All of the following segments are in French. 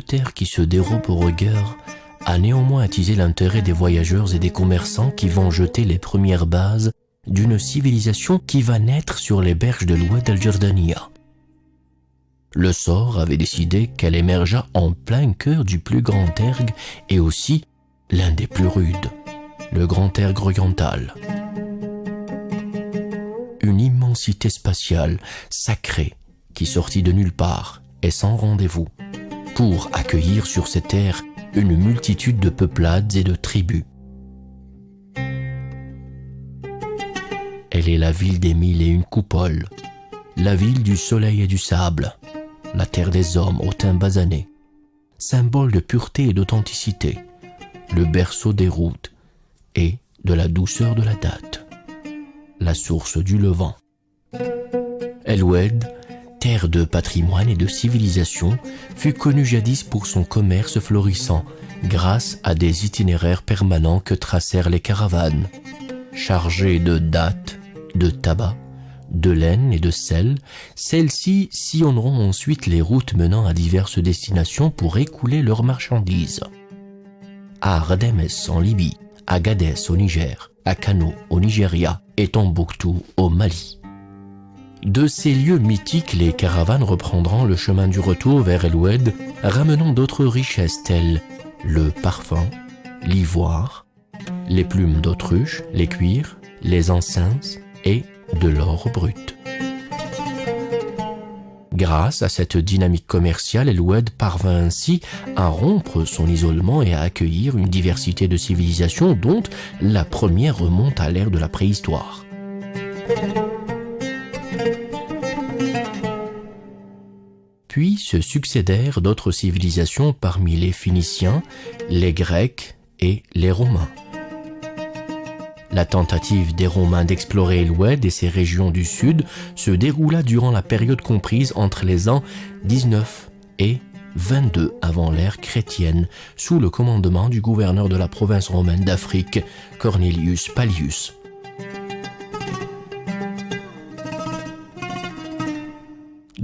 terre qui se dérobe au regard a néanmoins attisé l'intérêt des voyageurs et des commerçants qui vont jeter les premières bases d'une civilisation qui va naître sur les berges de l'Oued el-Jordania. Le sort avait décidé qu'elle émergea en plein cœur du plus grand erg et aussi l'un des plus rudes, le grand erg oriental. Une immensité spatiale, sacrée, qui sortit de nulle part et sans rendez-vous, pour accueillir sur cette terre une multitude de peuplades et de tribus. Elle est la ville des 1001 coupoles, la ville du soleil et du sable, la terre des hommes au teint basané, symbole de pureté et d'authenticité, le berceau des routes et de la douceur de la date, la source du Levant. El-Oued, terre de patrimoine et de civilisation, fut connue jadis pour son commerce florissant, grâce à des itinéraires permanents que tracèrent les caravanes. Chargées de dattes, de tabac, de laine et de sel, celles-ci sillonneront ensuite les routes menant à diverses destinations pour écouler leurs marchandises. À Rdemes en Libye, à Gadès au Niger, à Kano au Nigeria et Tombouctou au Mali. De ces lieux mythiques, les caravanes reprendront le chemin du retour vers El-Oued, ramenant d'autres richesses telles le parfum, l'ivoire, les plumes d'autruche, les cuirs, les encens et de l'or brut. Grâce à cette dynamique commerciale, El-Oued parvint ainsi à rompre son isolement et à accueillir une diversité de civilisations dont la première remonte à l'ère de la préhistoire. Puis se succédèrent d'autres civilisations parmi les Phéniciens, les Grecs et les Romains. La tentative des Romains d'explorer El-Oued et ses régions du sud se déroula durant la période comprise entre les ans 19 et 22 avant l'ère chrétienne, sous le commandement du gouverneur de la province romaine d'Afrique, Cornelius Pallius.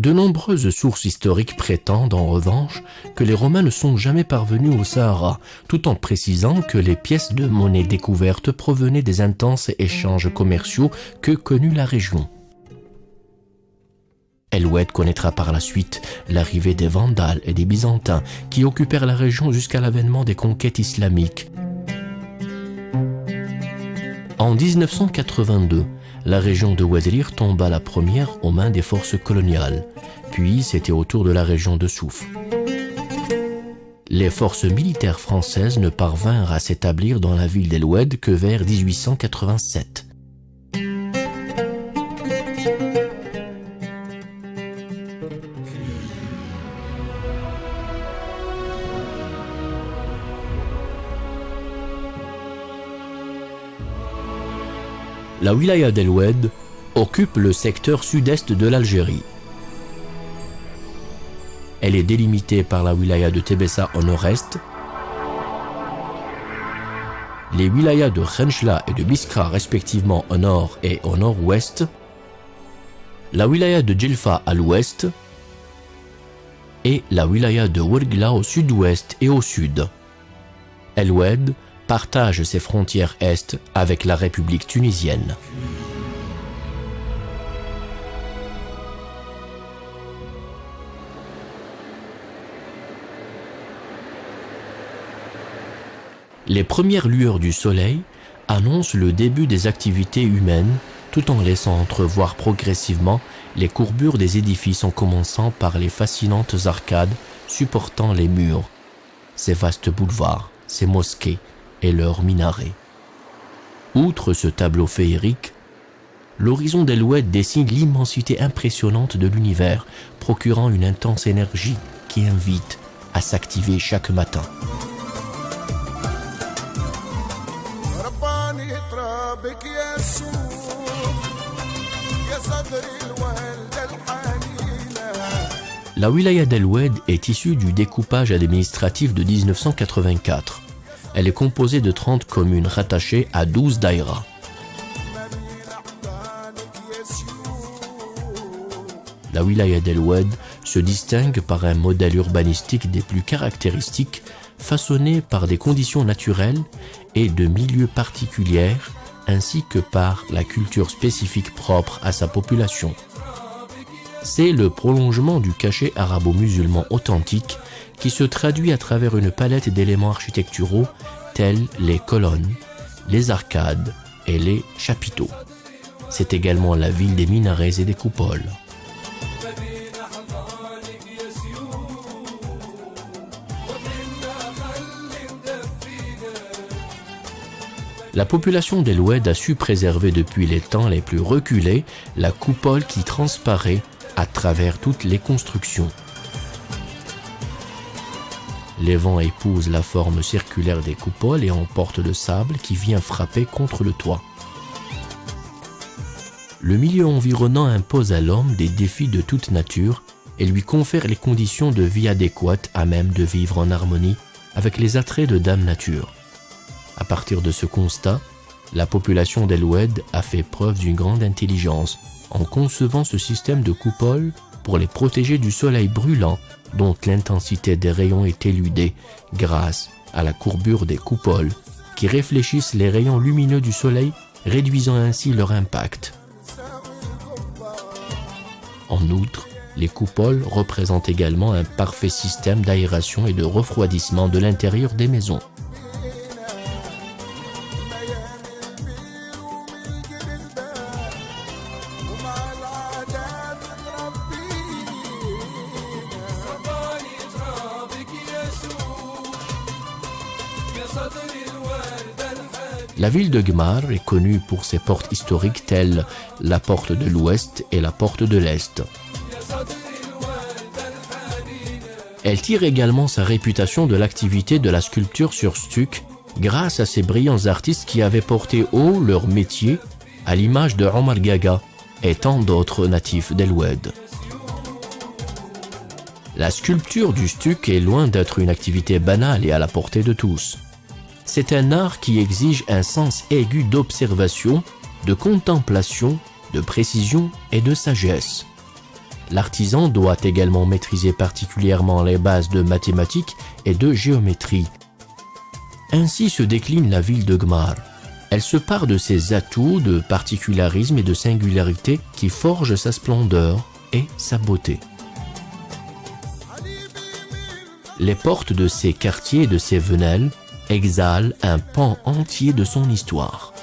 De nombreuses sources historiques prétendent en revanche que les Romains ne sont jamais parvenus au Sahara, tout en précisant que les pièces de monnaie découvertes provenaient des intenses échanges commerciaux que connut la région. El-Oued connaîtra par la suite l'arrivée des Vandales et des Byzantins qui occupèrent la région jusqu'à l'avènement des conquêtes islamiques. En 1982, la région de Oued tomba la première aux mains des forces coloniales, puis c'était au tour de la région de Souf. Les forces militaires françaises ne parvinrent à s'établir dans la ville d'El-Oued que vers 1887. La wilaya d'El-Oued occupe le secteur sud-est de l'Algérie. Elle est délimitée par la wilaya de Tébessa au nord-est, les wilayas de Khenchla et de Biskra respectivement au nord et au nord-ouest, la wilaya de Djelfa à l'ouest et la wilaya de Ouergla au sud-ouest et au sud. El-Oued partage ses frontières est avec la République tunisienne. Les premières lueurs du soleil annoncent le début des activités humaines tout en laissant entrevoir progressivement les courbures des édifices en commençant par les fascinantes arcades supportant les murs, ces vastes boulevards, ces mosquées et leurs minarets. Outre ce tableau féerique, l'horizon d'El-Oued dessine l'immensité impressionnante de l'univers, procurant une intense énergie qui invite à s'activer chaque matin. La wilaya d'El-Oued est issue du découpage administratif de 1984. Elle est composée de 30 communes rattachées à 12 daïras. La wilaya d'El-Oued se distingue par un modèle urbanistique des plus caractéristiques, façonné par des conditions naturelles et de milieux particuliers, ainsi que par la culture spécifique propre à sa population. C'est le prolongement du cachet arabo-musulman authentique qui se traduit à travers une palette d'éléments architecturaux tels les colonnes, les arcades et les chapiteaux. C'est également la ville des minarets et des coupoles. La population d'El Oued a su préserver depuis les temps les plus reculés la coupole qui transparaît à travers toutes les constructions. Les vents épousent la forme circulaire des coupoles et emportent le sable qui vient frapper contre le toit. Le milieu environnant impose à l'homme des défis de toute nature et lui confère les conditions de vie adéquates à même de vivre en harmonie avec les attraits de Dame Nature. À partir de ce constat, la population d'El Oued a fait preuve d'une grande intelligence en concevant ce système de coupoles pour les protéger du soleil brûlant dont l'intensité des rayons est éludée grâce à la courbure des coupoles qui réfléchissent les rayons lumineux du soleil, réduisant ainsi leur impact. En outre, les coupoles représentent également un parfait système d'aération et de refroidissement de l'intérieur des maisons. La ville de Gmar est connue pour ses portes historiques telles la porte de l'Ouest et la porte de l'Est. Elle tire également sa réputation de l'activité de la sculpture sur stuc grâce à ses brillants artistes qui avaient porté haut leur métier à l'image de Omar Gaga et tant d'autres natifs d'El Oued. La sculpture du stuc est loin d'être une activité banale et à la portée de tous. C'est un art qui exige un sens aigu d'observation, de contemplation, de précision et de sagesse. L'artisan doit également maîtriser particulièrement les bases de mathématiques et de géométrie. Ainsi se décline la ville de Gmar. Elle se pare de ses atouts de particularisme et de singularité qui forgent sa splendeur et sa beauté. Les portes de ses quartiers et de ses venelles exhale un pan entier de son histoire.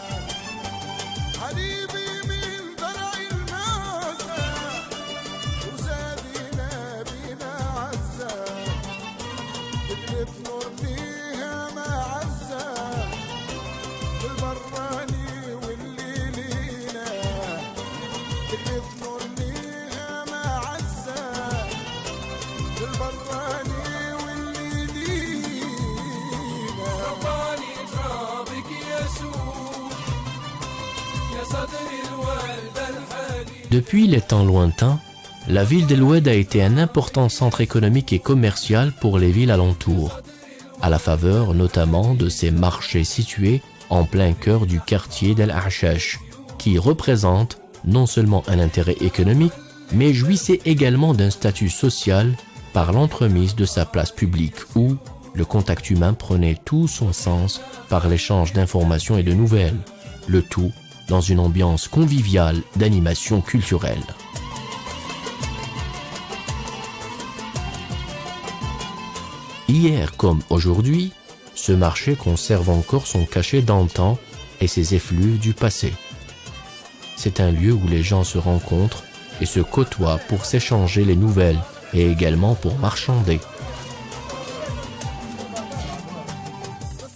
Depuis les temps lointains, la ville d'El Oued a été un important centre économique et commercial pour les villes alentours, à la faveur notamment de ses marchés situés en plein cœur du quartier d'El Achash, qui représente non seulement un intérêt économique, mais jouissait également d'un statut social par l'entremise de sa place publique où le contact humain prenait tout son sens par l'échange d'informations et de nouvelles, le tout dans une ambiance conviviale d'animation culturelle. Hier comme aujourd'hui, ce marché conserve encore son cachet d'antan et ses effluves du passé. C'est un lieu où les gens se rencontrent et se côtoient pour s'échanger les nouvelles et également pour marchander.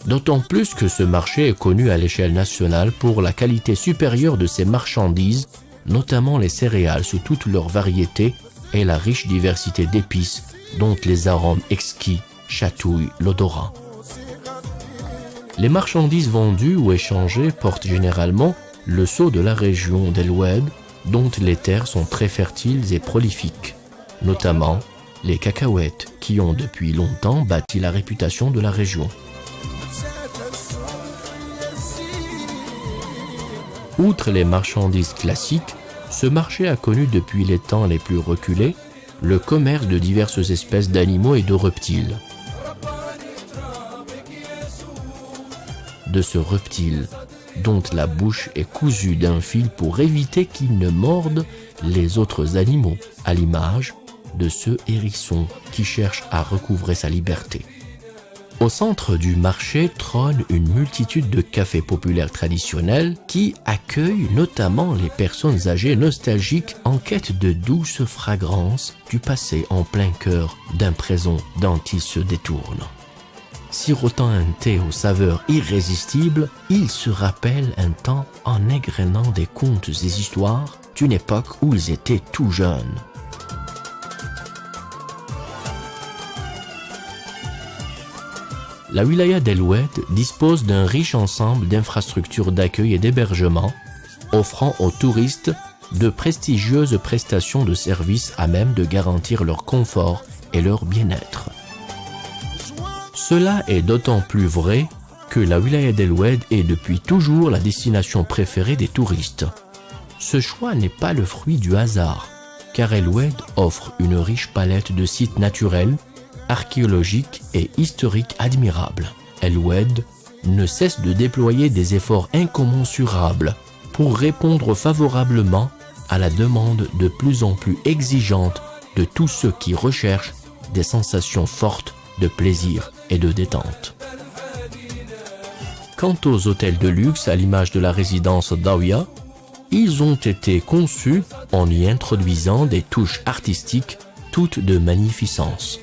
D'autant plus que ce marché est connu à l'échelle nationale pour la qualité supérieure de ses marchandises, notamment les céréales sous toutes leurs variétés et la riche diversité d'épices dont les arômes exquis chatouillent l'odorat. Les marchandises vendues ou échangées portent généralement le sceau de la région d'El Oued, dont les terres sont très fertiles et prolifiques, notamment les cacahuètes qui ont depuis longtemps bâti la réputation de la région. Outre les marchandises classiques, ce marché a connu depuis les temps les plus reculés le commerce de diverses espèces d'animaux et de reptiles. De ce reptile, dont la bouche est cousue d'un fil pour éviter qu'il ne morde les autres animaux, à l'image de ce hérisson qui cherche à recouvrer sa liberté. Au centre du marché trône une multitude de cafés populaires traditionnels qui accueillent notamment les personnes âgées nostalgiques en quête de douces fragrances du passé en plein cœur d'un présent dont ils se détournent. Sirotant un thé aux saveurs irrésistibles, ils se rappellent un temps en égrenant des contes et histoires d'une époque où ils étaient tout jeunes. La wilaya d'El Oued dispose d'un riche ensemble d'infrastructures d'accueil et d'hébergement, offrant aux touristes de prestigieuses prestations de services à même de garantir leur confort et leur bien-être. Cela est d'autant plus vrai que la wilaya d'El Oued est depuis toujours la destination préférée des touristes. Ce choix n'est pas le fruit du hasard, car El Oued offre une riche palette de sites naturels, archéologiques et historiques admirables. El Oued ne cesse de déployer des efforts incommensurables pour répondre favorablement à la demande de plus en plus exigeante de tous ceux qui recherchent des sensations fortes de plaisir et de détente. Quant aux hôtels de luxe à l'image de la résidence Dawiya, ils ont été conçus en y introduisant des touches artistiques toutes de magnificence.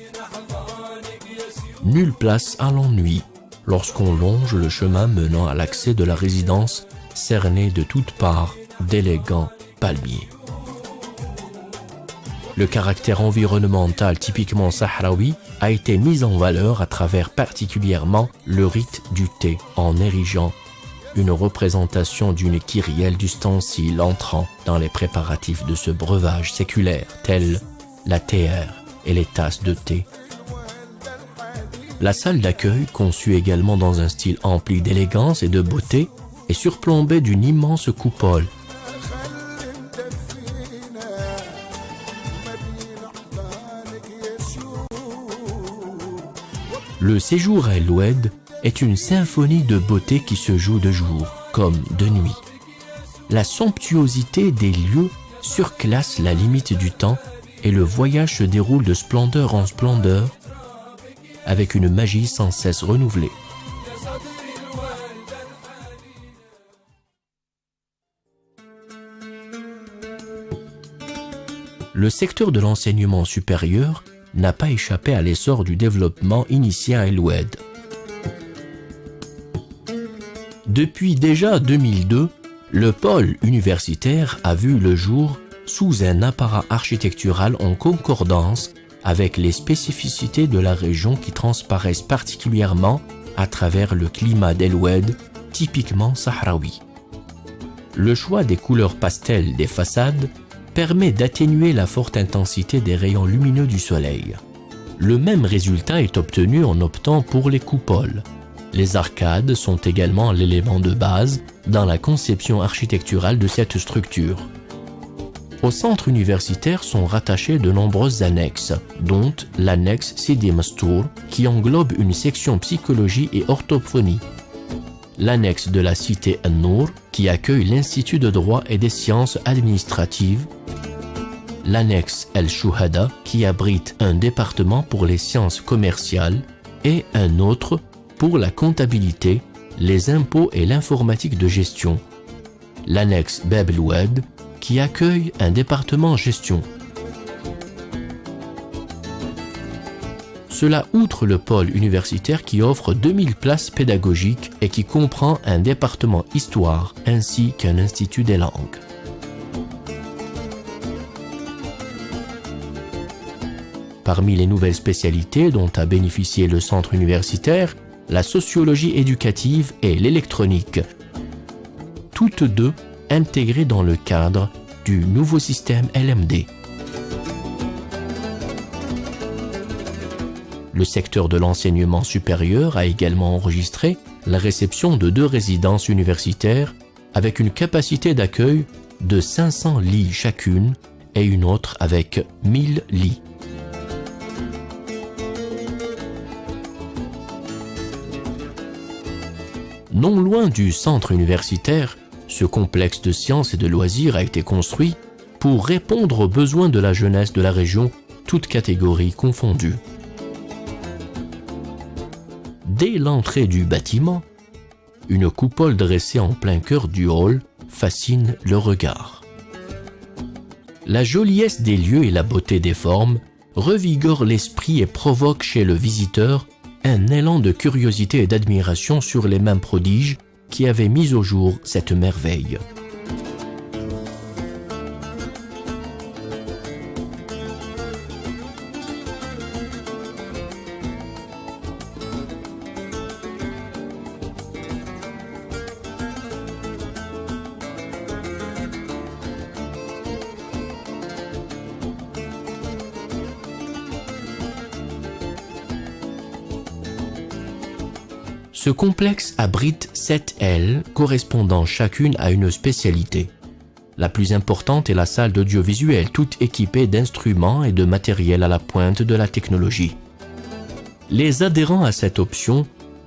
Nulle place à l'ennui lorsqu'on longe le chemin menant à l'accès de la résidence cerné de toutes parts d'élégants palmiers. Le caractère environnemental typiquement sahraoui a été mis en valeur à travers particulièrement le rite du thé en érigeant une représentation d'une kyrielle d'ustensiles entrant dans les préparatifs de ce breuvage séculaire tels la théière et les tasses de thé. La salle d'accueil, conçue également dans un style empli d'élégance et de beauté, est surplombée d'une immense coupole. Le séjour à El Oued est une symphonie de beauté qui se joue de jour comme de nuit. La somptuosité des lieux surclasse la limite du temps et le voyage se déroule de splendeur en splendeur avec une magie sans cesse renouvelée. Le secteur de l'enseignement supérieur n'a pas échappé à l'essor du développement initié à El Oued. Depuis déjà 2002, le pôle universitaire a vu le jour sous un apparat architectural en concordance avec les spécificités de la région qui transparaissent particulièrement à travers le climat d'El Oued, typiquement sahraoui. Le choix des couleurs pastel des façades permet d'atténuer la forte intensité des rayons lumineux du soleil. Le même résultat est obtenu en optant pour les coupoles. Les arcades sont également l'élément de base dans la conception architecturale de cette structure. Au centre universitaire sont rattachées de nombreuses annexes, dont l'annexe Sidi Mastour, qui englobe une section psychologie et orthophonie. L'annexe de la cité An-Nour, qui accueille l'Institut de droit et des sciences administratives. L'annexe El-Shuhada, qui abrite un département pour les sciences commerciales, et un autre pour la comptabilité, les impôts et l'informatique de gestion. L'annexe Bab El Oued, qui accueille un département gestion. Cela outre le pôle universitaire qui offre 2000 places pédagogiques et qui comprend un département histoire ainsi qu'un institut des langues. Parmi les nouvelles spécialités dont a bénéficié le centre universitaire, la sociologie éducative et l'électronique, toutes deux intégrées dans le cadre du nouveau système LMD. Le secteur de l'enseignement supérieur a également enregistré la réception de 2 résidences universitaires avec une capacité d'accueil de 500 lits chacune et une autre avec 1000 lits. Non loin du centre universitaire, ce complexe de sciences et de loisirs a été construit pour répondre aux besoins de la jeunesse de la région, toutes catégories confondues. Dès l'entrée du bâtiment, une coupole dressée en plein cœur du hall fascine le regard. La joliesse des lieux et la beauté des formes revigorent l'esprit et provoquent chez le visiteur un élan de curiosité et d'admiration sur les mêmes prodiges qui avaient mis au jour cette merveille. Ce complexe abrite 7 ailes correspondant chacune à une spécialité. La plus importante est la salle d'audiovisuel, toute équipée d'instruments et de matériel à la pointe de la technologie. Les adhérents à cette option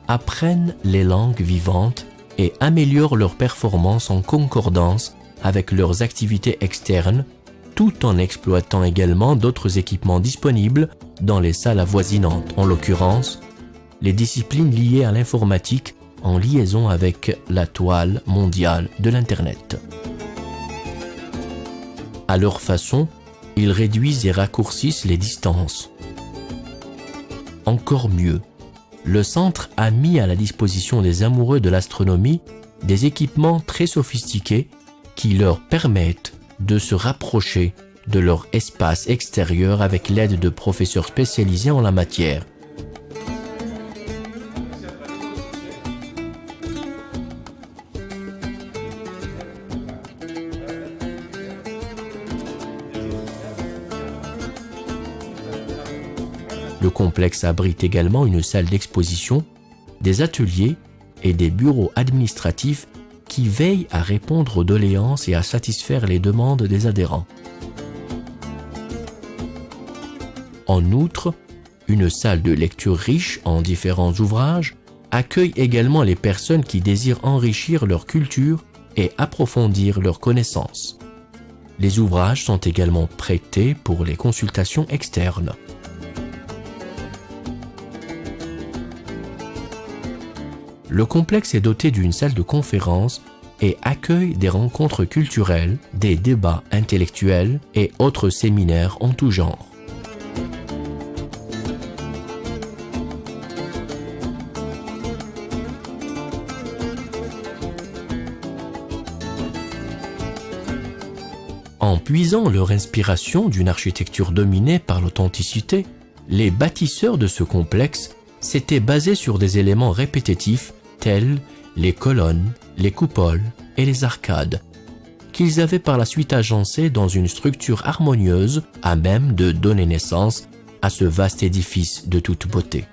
apprennent les langues vivantes et améliorent leurs performances en concordance avec leurs activités externes, tout en exploitant également d'autres équipements disponibles dans les salles avoisinantes, en l'occurrence les disciplines liées à l'informatique en liaison avec la toile mondiale de l'Internet. À leur façon, ils réduisent et raccourcissent les distances. Encore mieux, le centre a mis à la disposition des amoureux de l'astronomie des équipements très sophistiqués qui leur permettent de se rapprocher de leur espace extérieur avec l'aide de professeurs spécialisés en la matière. Le complexe abrite également une salle d'exposition, des ateliers et des bureaux administratifs qui veillent à répondre aux doléances et à satisfaire les demandes des adhérents. En outre, une salle de lecture riche en différents ouvrages accueille également les personnes qui désirent enrichir leur culture et approfondir leurs connaissances. Les ouvrages sont également prêtés pour les consultations externes. Le complexe est doté d'une salle de conférence et accueille des rencontres culturelles, des débats intellectuels et autres séminaires en tout genre. En puisant leur inspiration d'une architecture dominée par l'authenticité, les bâtisseurs de ce complexe s'étaient basés sur des éléments répétitifs tels les colonnes, les coupoles et les arcades, qu'ils avaient par la suite agencés dans une structure harmonieuse à même de donner naissance à ce vaste édifice de toute beauté.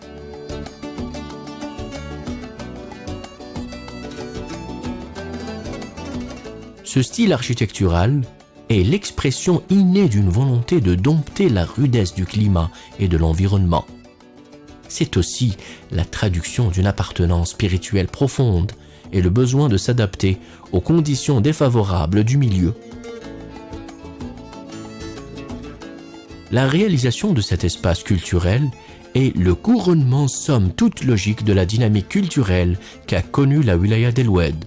Ce style architectural est l'expression innée d'une volonté de dompter la rudesse du climat et de l'environnement. C'est aussi la traduction d'une appartenance spirituelle profonde et le besoin de s'adapter aux conditions défavorables du milieu. La réalisation de cet espace culturel est le couronnement somme toute logique de la dynamique culturelle qu'a connue la wilaya d'El Oued.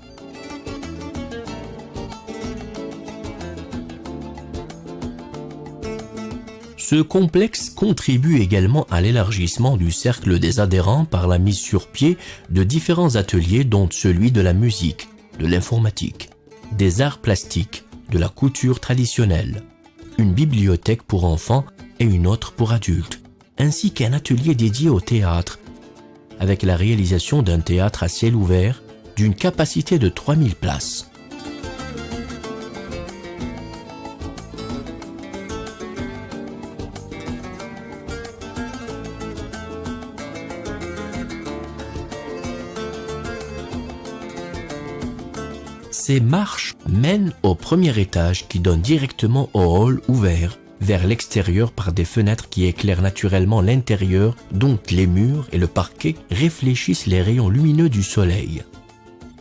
Ce complexe contribue également à l'élargissement du cercle des adhérents par la mise sur pied de différents ateliers dont celui de la musique, de l'informatique, des arts plastiques, de la couture traditionnelle, une bibliothèque pour enfants et une autre pour adultes, ainsi qu'un atelier dédié au théâtre, avec la réalisation d'un théâtre à ciel ouvert d'une capacité de 3000 places. Ces marches mènent au premier étage qui donne directement au hall ouvert vers l'extérieur par des fenêtres qui éclairent naturellement l'intérieur, dont les murs et le parquet réfléchissent les rayons lumineux du soleil.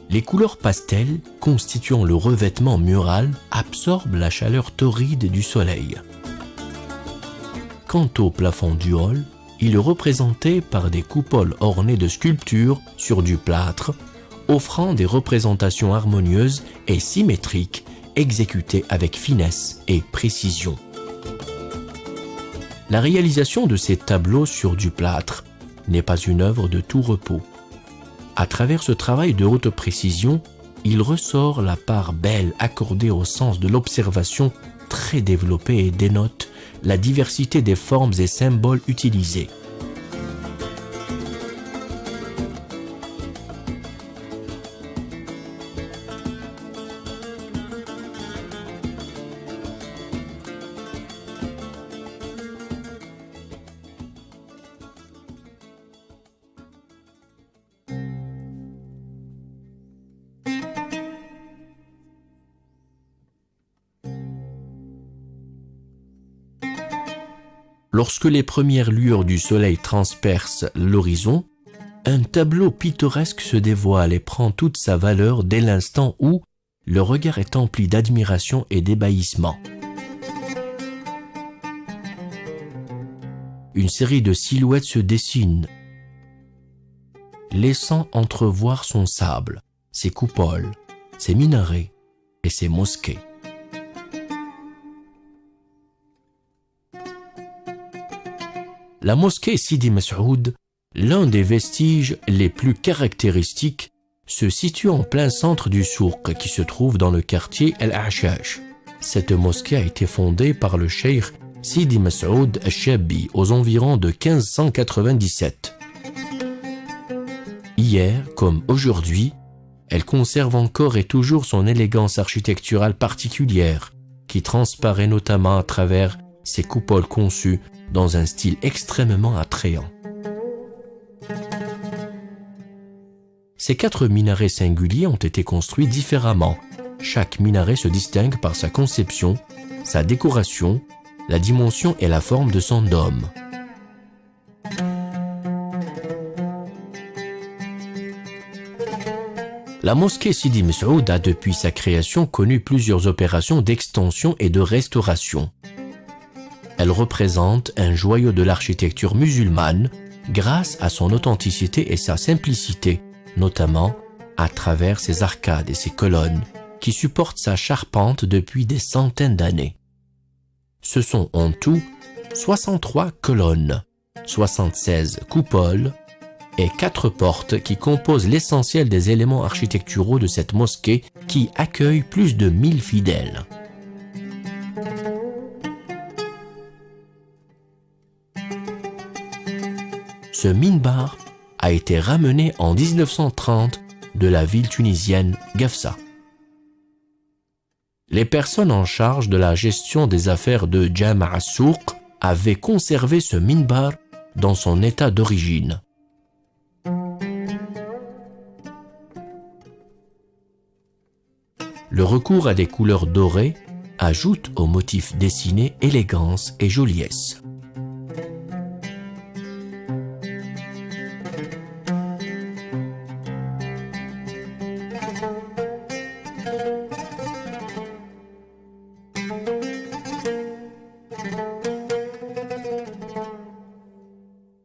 Les couleurs pastel, constituant le revêtement mural, absorbent la chaleur torride du soleil. Quant au plafond du hall, il est représenté par des coupoles ornées de sculptures sur du plâtre, offrant des représentations harmonieuses et symétriques exécutées avec finesse et précision. La réalisation de ces tableaux sur du plâtre n'est pas une œuvre de tout repos. À travers ce travail de haute précision, il ressort la part belle accordée au sens de l'observation très développée et dénote la diversité des formes et symboles utilisés. Lorsque les premières lueurs du soleil transpercent l'horizon, un tableau pittoresque se dévoile et prend toute sa valeur dès l'instant où le regard est empli d'admiration et d'ébahissement. Une série de silhouettes se dessine, laissant entrevoir son sable, ses coupoles, ses minarets et ses mosquées. La mosquée Sidi Masoud, l'un des vestiges les plus caractéristiques, se situe en plein centre du souk qui se trouve dans le quartier El-Ashash. Cette mosquée a été fondée par le cheikh Sidi Masoud al-Shabi aux environs de 1597. Hier comme aujourd'hui, elle conserve encore et toujours son élégance architecturale particulière qui transparaît notamment à travers ses coupoles conçues dans un style extrêmement attrayant. Ces 4 minarets singuliers ont été construits différemment. Chaque minaret se distingue par sa conception, sa décoration, la dimension et la forme de son dôme. La mosquée Sidi Masoud a depuis sa création connu plusieurs opérations d'extension et de restauration. Elle représente un joyau de l'architecture musulmane grâce à son authenticité et sa simplicité, notamment à travers ses arcades et ses colonnes qui supportent sa charpente depuis des centaines d'années. Ce sont en tout 63 colonnes, 76 coupoles et 4 portes qui composent l'essentiel des éléments architecturaux de cette mosquée qui accueille plus de 1000 fidèles. Ce minbar a été ramené en 1930 de la ville tunisienne Gafsa. Les personnes en charge de la gestion des affaires de Jama' Souk avaient conservé ce minbar dans son état d'origine. Le recours à des couleurs dorées ajoute au motif dessiné élégance et joliesse.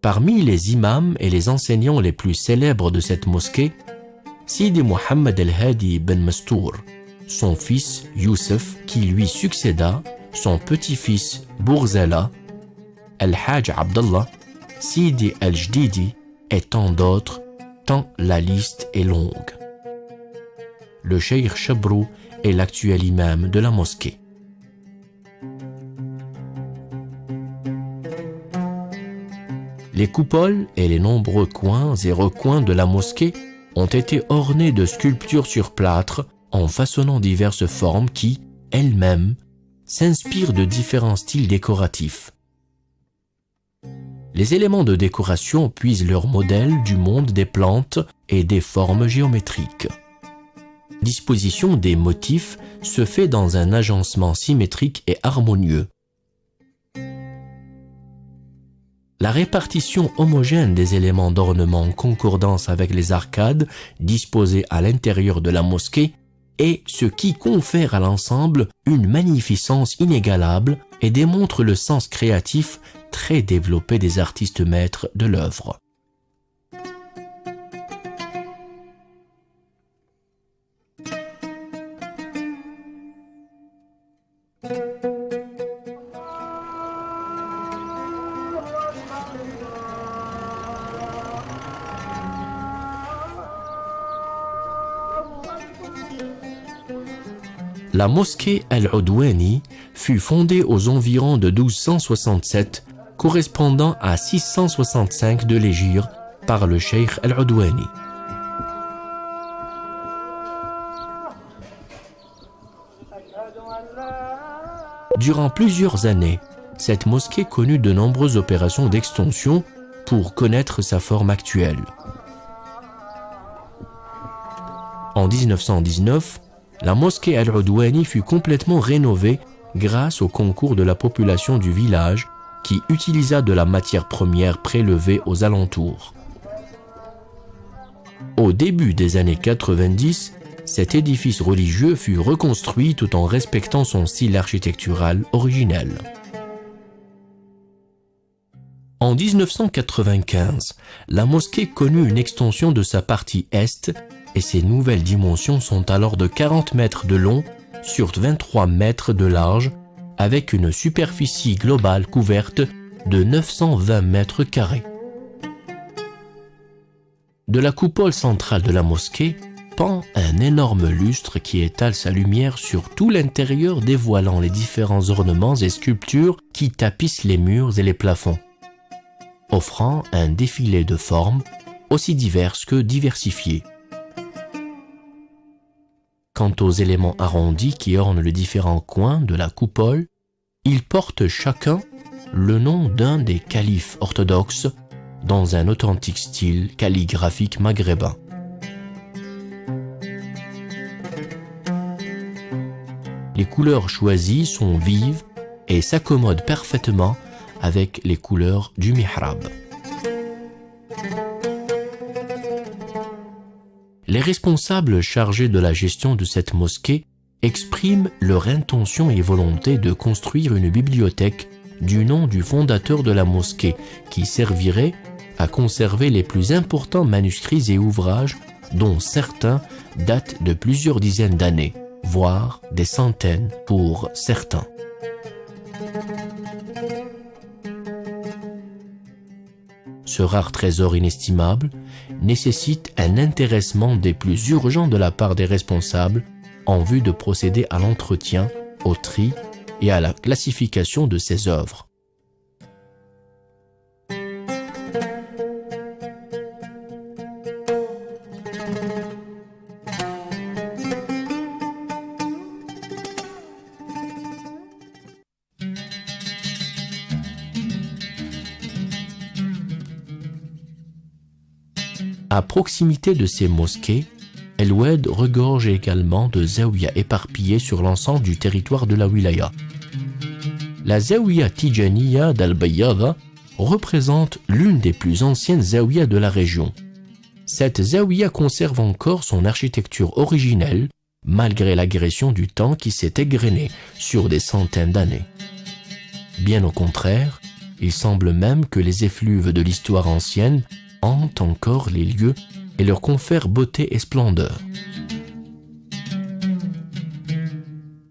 Parmi les imams et les enseignants les plus célèbres de cette mosquée, Sidi Mohammed el-Hadi ben Mastour, son fils Youssef qui lui succéda, son petit-fils Bourzala, El-Hajj Abdallah, Sidi el-Jdidi et tant d'autres, tant la liste est longue. Le cheikh Chabrou est l'actuel imam de la mosquée. Les coupoles et les nombreux coins et recoins de la mosquée ont été ornés de sculptures sur plâtre en façonnant diverses formes qui, elles-mêmes, s'inspirent de différents styles décoratifs. Les éléments de décoration puisent leur modèle du monde des plantes et des formes géométriques. disposition des motifs se fait dans un agencement symétrique et harmonieux. La répartition homogène des éléments d'ornement en concordance avec les arcades disposées à l'intérieur de la mosquée est ce qui confère à l'ensemble une magnificence inégalable et démontre le sens créatif très développé des artistes maîtres de l'œuvre. La mosquée Al-Udwani fut fondée aux environs de 1267, correspondant à 665 de l'Hégire, par le cheikh Al-Udwani. Durant plusieurs années, cette mosquée connut de nombreuses opérations d'extension pour connaître sa forme actuelle. En 1919, la mosquée Al-Udwani fut complètement rénovée grâce au concours de la population du village qui utilisa de la matière première prélevée aux alentours. Au début des années 90, cet édifice religieux fut reconstruit tout en respectant son style architectural originel. En 1995, la mosquée connut une extension de sa partie est et ses nouvelles dimensions sont alors de 40 mètres de long sur 23 mètres de large avec une superficie globale couverte de 920 mètres carrés. De la coupole centrale de la mosquée pend un énorme lustre qui étale sa lumière sur tout l'intérieur dévoilant les différents ornements et sculptures qui tapissent les murs et les plafonds, offrant un défilé de formes aussi diverses que diversifiées. Quant aux éléments arrondis qui ornent les différents coins de la coupole, ils portent chacun le nom d'un des califes orthodoxes dans un authentique style calligraphique maghrébin. Les couleurs choisies sont vives et s'accommodent parfaitement avec les couleurs du mihrab. Les responsables chargés de la gestion de cette mosquée expriment leur intention et volonté de construire une bibliothèque du nom du fondateur de la mosquée qui servirait à conserver les plus importants manuscrits et ouvrages dont certains datent de plusieurs dizaines d'années, voire des centaines pour certains. Ce rare trésor inestimable nécessite un intéressement des plus urgents de la part des responsables en vue de procéder à l'entretien, au tri et à la classification de ces œuvres. À proximité de ces mosquées, El Oued regorge également de zaouïas éparpillées sur l'ensemble du territoire de la wilaya. La zaouïa Tijaniya d'Al-Bayyada représente l'une des plus anciennes zaouïas de la région. Cette zaouïa conserve encore son architecture originelle, malgré l'agression du temps qui s'est égrené sur des centaines d'années. Bien au contraire, il semble même que les effluves de l'histoire ancienne hantent encore les lieux et leur confèrent beauté et splendeur.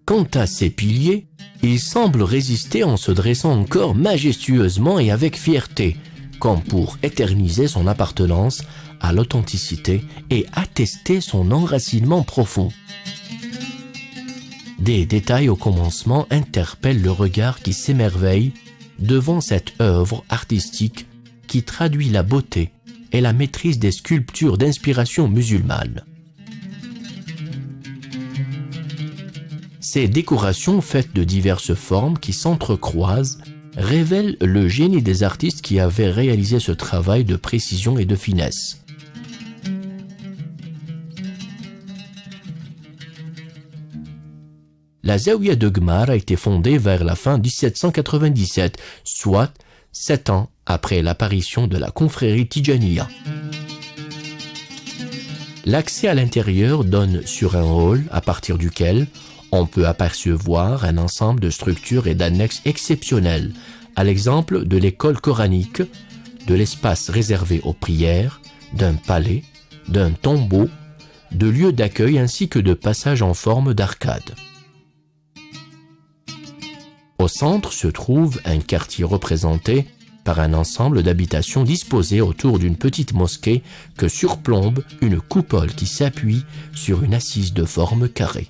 Quant à ses piliers, ils semblent résister en se dressant encore majestueusement et avec fierté, comme pour éterniser son appartenance à l'authenticité et attester son enracinement profond. Des détails au commencement interpellent le regard qui s'émerveille devant cette œuvre artistique qui traduit la beauté et la maîtrise des sculptures d'inspiration musulmane. Ces décorations faites de diverses formes qui s'entrecroisent révèlent le génie des artistes qui avaient réalisé ce travail de précision et de finesse. La Zawiya de Gmar a été fondée vers la fin 1797, soit 7 ans après l'apparition de la confrérie Tijaniya. L'accès à l'intérieur donne sur un hall à partir duquel on peut apercevoir un ensemble de structures et d'annexes exceptionnelles, à l'exemple de l'école coranique, de l'espace réservé aux prières, d'un palais, d'un tombeau, de lieux d'accueil ainsi que de passages en forme d'arcade. Au centre se trouve un quartier représenté par un ensemble d'habitations disposées autour d'une petite mosquée que surplombe une coupole qui s'appuie sur une assise de forme carrée.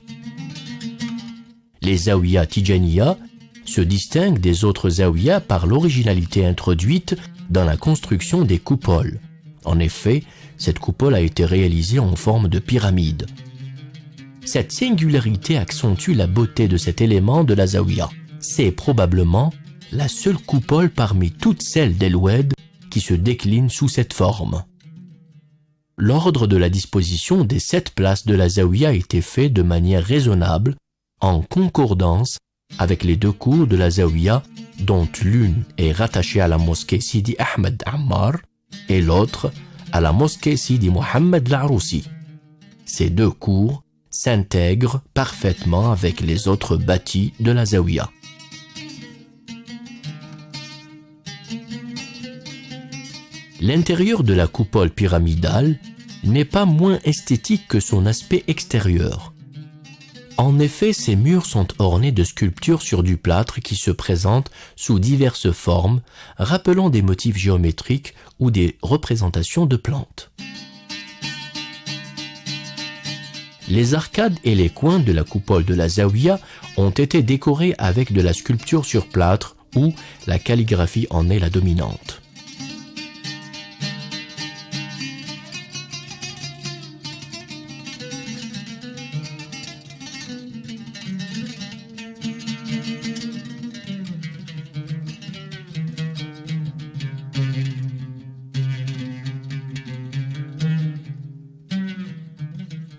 Les Zawiya Tijaniya se distinguent des autres Zawiya par l'originalité introduite dans la construction des coupoles. En effet, cette coupole a été réalisée en forme de pyramide. Cette singularité accentue la beauté de cet élément de la Zawiya. C'est probablement la seule coupole parmi toutes celles d'El Oued qui se décline sous cette forme. L'ordre de la disposition des 7 places de la Zawiya a été fait de manière raisonnable, en concordance avec les 2 cours de la Zawiya, dont l'une est rattachée à la mosquée Sidi Ahmed Ammar et l'autre à la mosquée Sidi Mohammed L'Aroussi. Ces 2 cours s'intègrent parfaitement avec les autres bâtis de la Zawiya. L'intérieur de la coupole pyramidale n'est pas moins esthétique que son aspect extérieur. En effet, ses murs sont ornés de sculptures sur du plâtre qui se présentent sous diverses formes, rappelant des motifs géométriques ou des représentations de plantes. Les arcades et les coins de la coupole de la Zawiya ont été décorés avec de la sculpture sur plâtre où la calligraphie en est la dominante.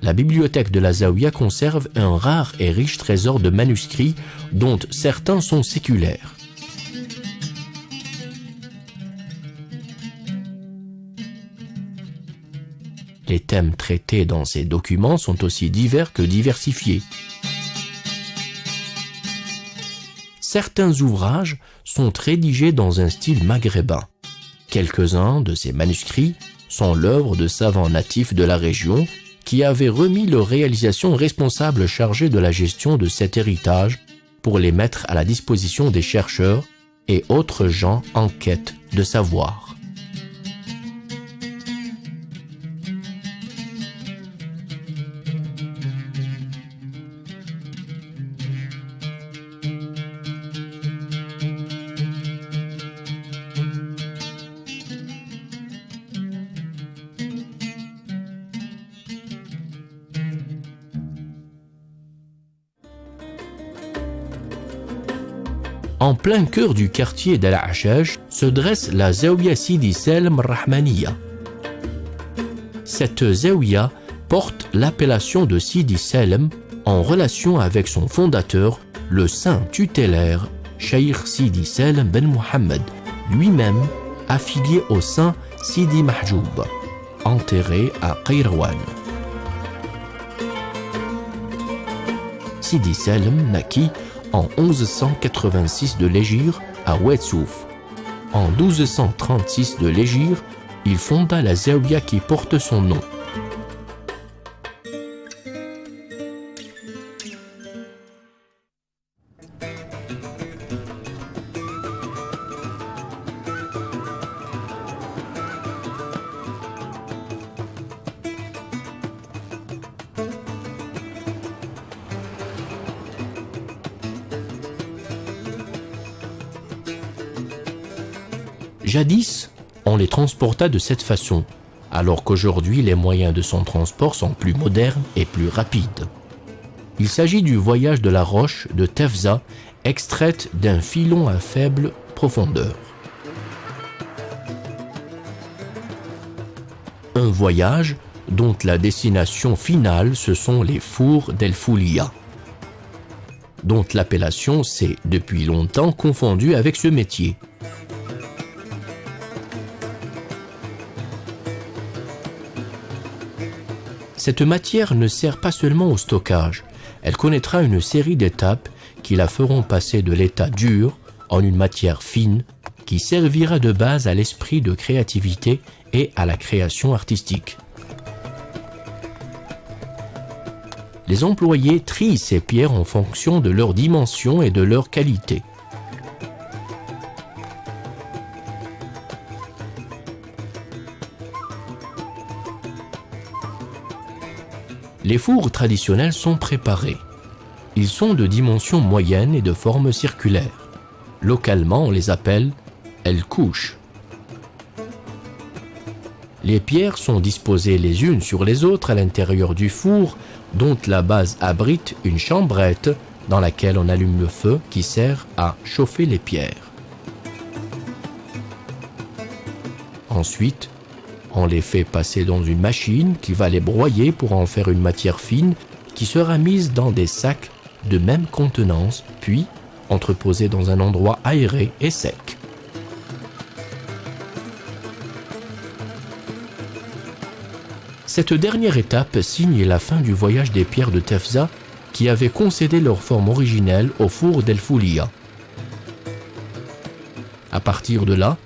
La bibliothèque de la Zawiya conserve un rare et riche trésor de manuscrits dont certains sont séculaires. Les thèmes traités dans ces documents sont aussi divers que diversifiés. Certains ouvrages sont rédigés dans un style maghrébin. Quelques-uns de ces manuscrits sont l'œuvre de savants natifs de la région qui avaient remis leur réalisation aux responsables chargés de la gestion de cet héritage pour les mettre à la disposition des chercheurs et autres gens en quête de savoir. En plein cœur du quartier d'Al-Hachaj se dresse la Zawiya Sidi Salem Rahmaniya. Cette Zawiya porte l'appellation de Sidi Salem en relation avec son fondateur, le saint tutélaire Cheikh Sidi Salem ben Mohammed, lui-même affilié au saint Sidi Mahjoub, enterré à Qayrouan. Sidi Salem naquit en 1186 de l'Hégire à Ouedsouf. En 1236 de l'Hégire, il fonda la Zawiya qui porte son nom. Jadis, on les transporta de cette façon, alors qu'aujourd'hui les moyens de son transport sont plus modernes et plus rapides. Il s'agit du voyage de la roche de Tefza, extraite d'un filon à faible profondeur. Un voyage dont la destination finale ce sont les fours d'El Foulia. dont l'appellation s'est depuis longtemps confondue avec ce métier. Cette matière ne sert pas seulement au stockage, elle connaîtra une série d'étapes qui la feront passer de l'état dur en une matière fine qui servira de base à l'esprit de créativité et à la création artistique. Les employés trient ces pierres en fonction de leur dimension et de leur qualité. Les fours traditionnels sont préparés. Ils sont de dimension moyenne et de forme circulaire. Localement, on les appelle « el-couche ». Les pierres sont disposées les unes sur les autres à l'intérieur du four, dont la base abrite une chambrette dans laquelle on allume le feu qui sert à chauffer les pierres. Ensuite, on les fait passer dans une machine qui va les broyer pour en faire une matière fine qui sera mise dans des sacs de même contenance, puis entreposée dans un endroit aéré et sec. Cette dernière étape signe la fin du voyage des pierres de Tefza qui avaient concédé leur forme originelle au four d'El Foulia. À partir de là,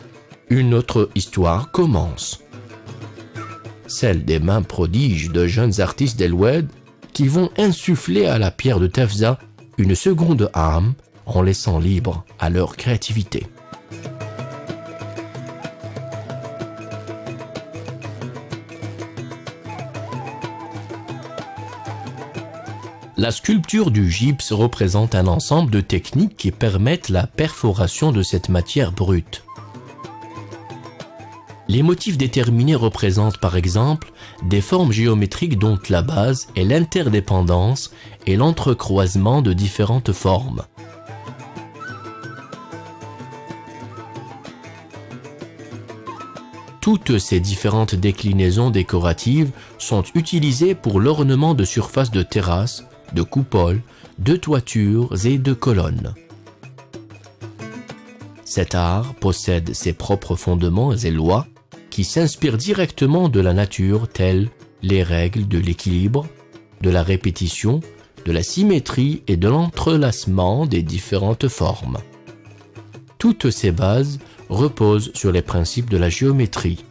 une autre histoire commence. Celle des mains prodiges de jeunes artistes d'El Oued qui vont insuffler à la pierre de Tefza une seconde âme en laissant libre à leur créativité. La sculpture du gypse représente un ensemble de techniques qui permettent la perforation de cette matière brute. Les motifs déterminés représentent par exemple des formes géométriques dont la base est l'interdépendance et l'entrecroisement de différentes formes. Toutes ces différentes déclinaisons décoratives sont utilisées pour l'ornement de surfaces de terrasses, de coupoles, de toitures et de colonnes. Cet art possède ses propres fondements et lois qui s'inspirent directement de la nature, telles les règles de l'équilibre, de la répétition, de la symétrie et de l'entrelacement des différentes formes. Toutes ces bases reposent sur les principes de la géométrie.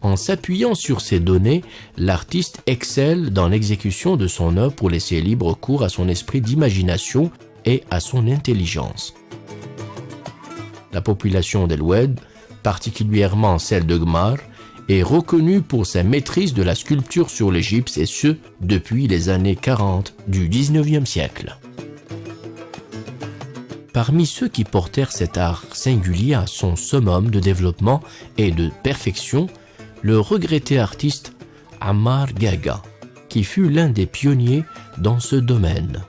En s'appuyant sur ces données, l'artiste excelle dans l'exécution de son œuvre pour laisser libre cours à son esprit d'imagination et à son intelligence. La population d'El Oued, particulièrement celle de Gmar, est reconnue pour sa maîtrise de la sculpture sur le gypse et ce, depuis les années 40 du 19e siècle. Parmi ceux qui portèrent cet art singulier à son summum de développement et de perfection, le regretté artiste Ammar Gaga, qui fut l'un des pionniers dans ce domaine.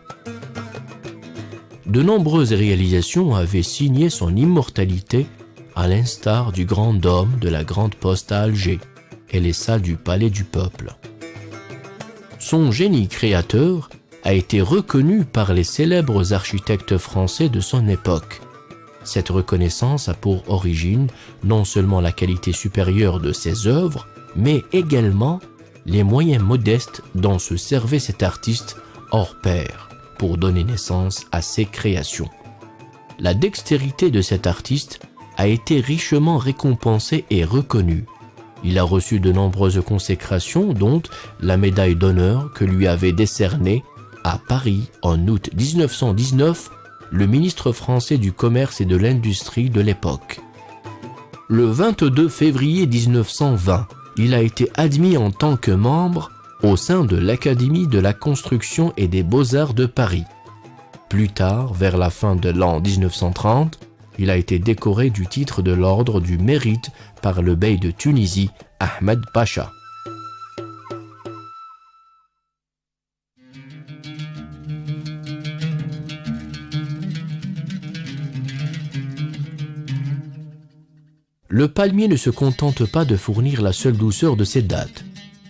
De nombreuses réalisations avaient signé son immortalité, à l'instar du grand dôme de la Grande Poste à Alger et les salles du Palais du Peuple. Son génie créateur a été reconnu par les célèbres architectes français de son époque. Cette reconnaissance a pour origine non seulement la qualité supérieure de ses œuvres, mais également les moyens modestes dont se servait cet artiste hors pair pour donner naissance à ses créations. La dextérité de cet artiste a été richement récompensée et reconnue. Il a reçu de nombreuses consécrations, dont la médaille d'honneur que lui avait décernée à Paris en août 1919 le ministre français du Commerce et de l'Industrie de l'époque. Le 22 février 1920, il a été admis en tant que membre au sein de l'Académie de la Construction et des Beaux-Arts de Paris. Plus tard, vers la fin de l'an 1930, il a été décoré du titre de l'Ordre du Mérite par le bey de Tunisie, Ahmed Pacha. Le palmier ne se contente pas de fournir la seule douceur de ses dattes.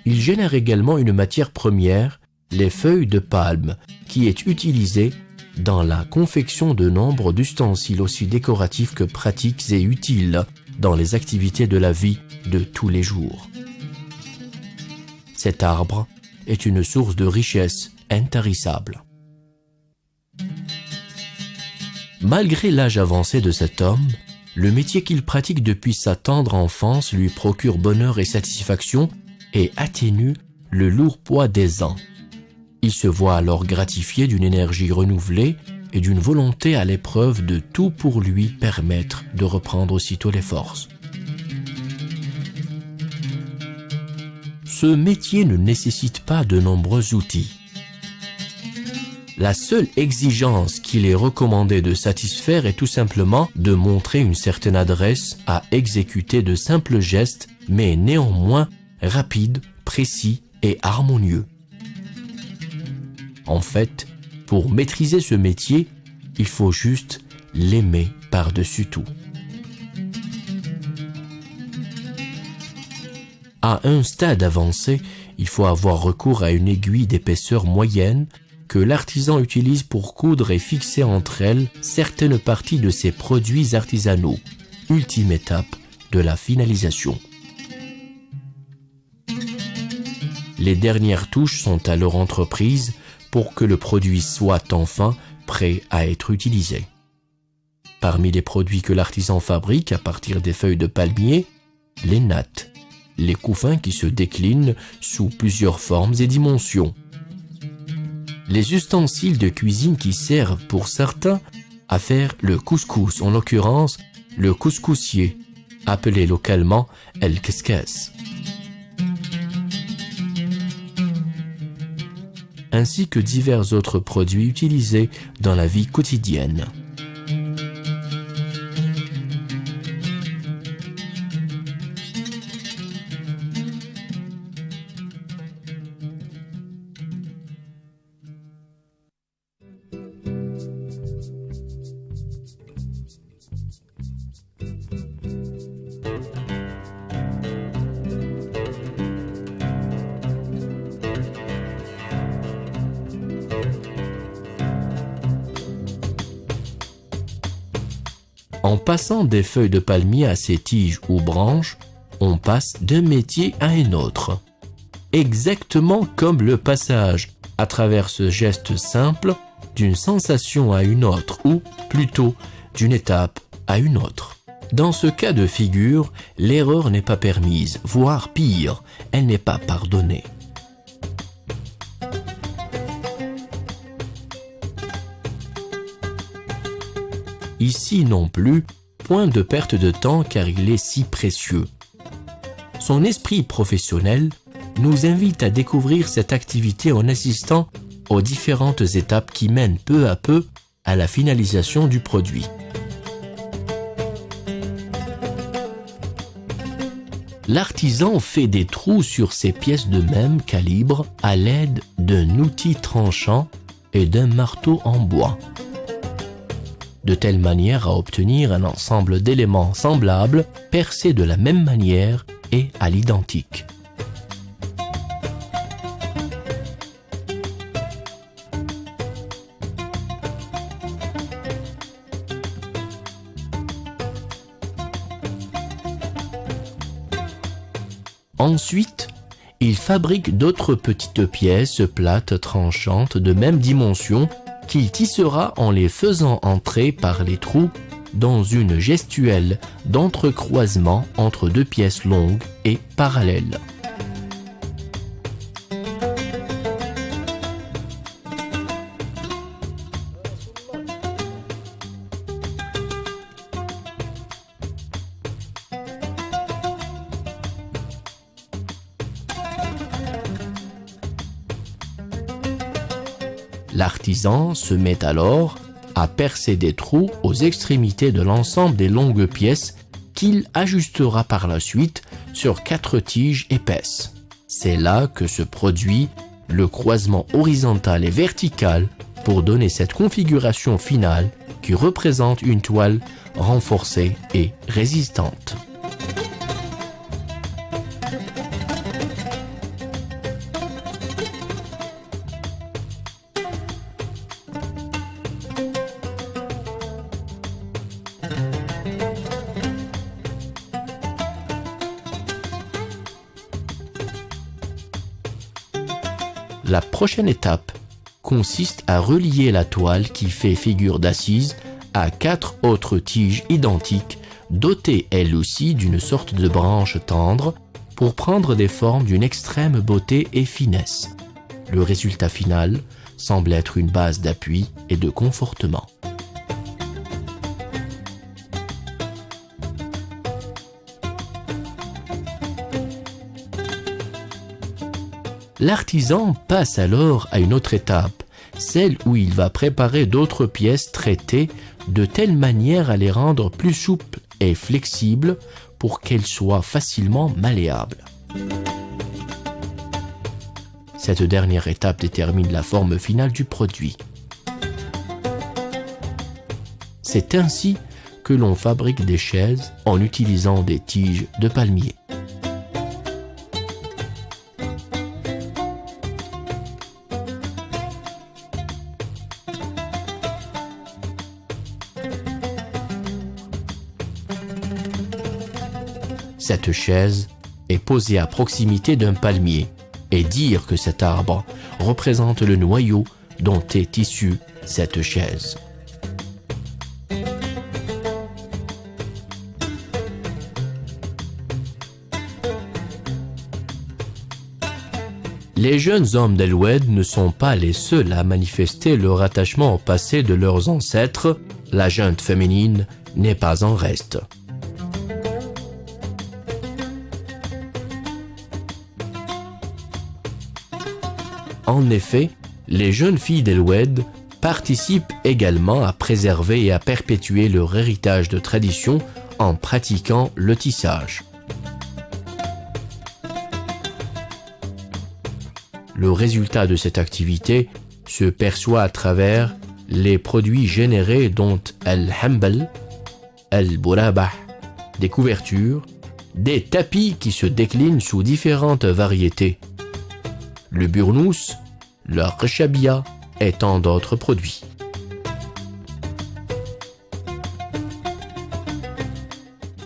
Il génère également une matière première, les feuilles de palme, qui est utilisée dans la confection de nombre d'ustensiles aussi décoratifs que pratiques et utiles dans les activités de la vie de tous les jours. Cet arbre est une source de richesse intarissable. Malgré l'âge avancé de cet homme, le métier qu'il pratique depuis sa tendre enfance lui procure bonheur et satisfaction et atténue le lourd poids des ans. Il se voit alors gratifié d'une énergie renouvelée et d'une volonté à l'épreuve de tout pour lui permettre de reprendre aussitôt les forces. Ce métier ne nécessite pas de nombreux outils. La seule exigence qu'il est recommandé de satisfaire est tout simplement de montrer une certaine adresse à exécuter de simples gestes, mais néanmoins rapides, précis et harmonieux. En fait, pour maîtriser ce métier, il faut juste l'aimer par-dessus tout. À un stade avancé, il faut avoir recours à une aiguille d'épaisseur moyenne que l'artisan utilise pour coudre et fixer entre elles certaines parties de ses produits artisanaux, ultime étape de la finalisation. Les dernières touches sont alors entreprises pour que le produit soit enfin prêt à être utilisé. Parmi les produits que l'artisan fabrique à partir des feuilles de palmier, les nattes, les couffins qui se déclinent sous plusieurs formes et dimensions, les ustensiles de cuisine qui servent pour certains à faire le couscous, en l'occurrence le couscoussier, appelé localement el keskes, ainsi que divers autres produits utilisés dans la vie quotidienne. En passant des feuilles de palmier à ses tiges ou branches, on passe d'un métier à un autre. Exactement comme le passage, à travers ce geste simple, d'une sensation à une autre, ou plutôt d'une étape à une autre. Dans ce cas de figure, l'erreur n'est pas permise, voire pire, elle n'est pas pardonnée. Ici non plus, point de perte de temps car il est si précieux. Son esprit professionnel nous invite à découvrir cette activité en assistant aux différentes étapes qui mènent peu à peu à la finalisation du produit. L'artisan fait des trous sur ses pièces de même calibre à l'aide d'un outil tranchant et d'un marteau en bois, de telle manière à obtenir un ensemble d'éléments semblables, percés de la même manière et à l'identique. Ensuite, il fabrique d'autres petites pièces plates tranchantes de même dimension qu'il tissera en les faisant entrer par les trous dans une gestuelle d'entrecroisement entre deux pièces longues et parallèles. L'artisan se met alors à percer des trous aux extrémités de l'ensemble des longues pièces qu'il ajustera par la suite sur 4 tiges épaisses. C'est là que se produit le croisement horizontal et vertical pour donner cette configuration finale qui représente une toile renforcée et résistante. La prochaine étape consiste à relier la toile qui fait figure d'assise à 4 autres tiges identiques, dotées elles aussi d'une sorte de branche tendre pour prendre des formes d'une extrême beauté et finesse. Le résultat final semble être une base d'appui et de confortement. L'artisan passe alors à une autre étape, celle où il va préparer d'autres pièces traitées de telle manière à les rendre plus souples et flexibles pour qu'elles soient facilement malléables. Cette dernière étape détermine la forme finale du produit. C'est ainsi que l'on fabrique des chaises en utilisant des tiges de palmier. Cette chaise est posée à proximité d'un palmier et dire que cet arbre représente le noyau dont est issue cette chaise. Les jeunes hommes d'El Oued ne sont pas les seuls à manifester leur attachement au passé de leurs ancêtres. La junte féminine n'est pas en reste. En effet, les jeunes filles d'El Oued participent également à préserver et à perpétuer leur héritage de tradition en pratiquant le tissage. Le résultat de cette activité se perçoit à travers les produits générés dont Al-Hambal, Al-Burabah, des couvertures, des tapis qui se déclinent sous différentes variétés, le burnous, le reshabia et tant d'autres produits.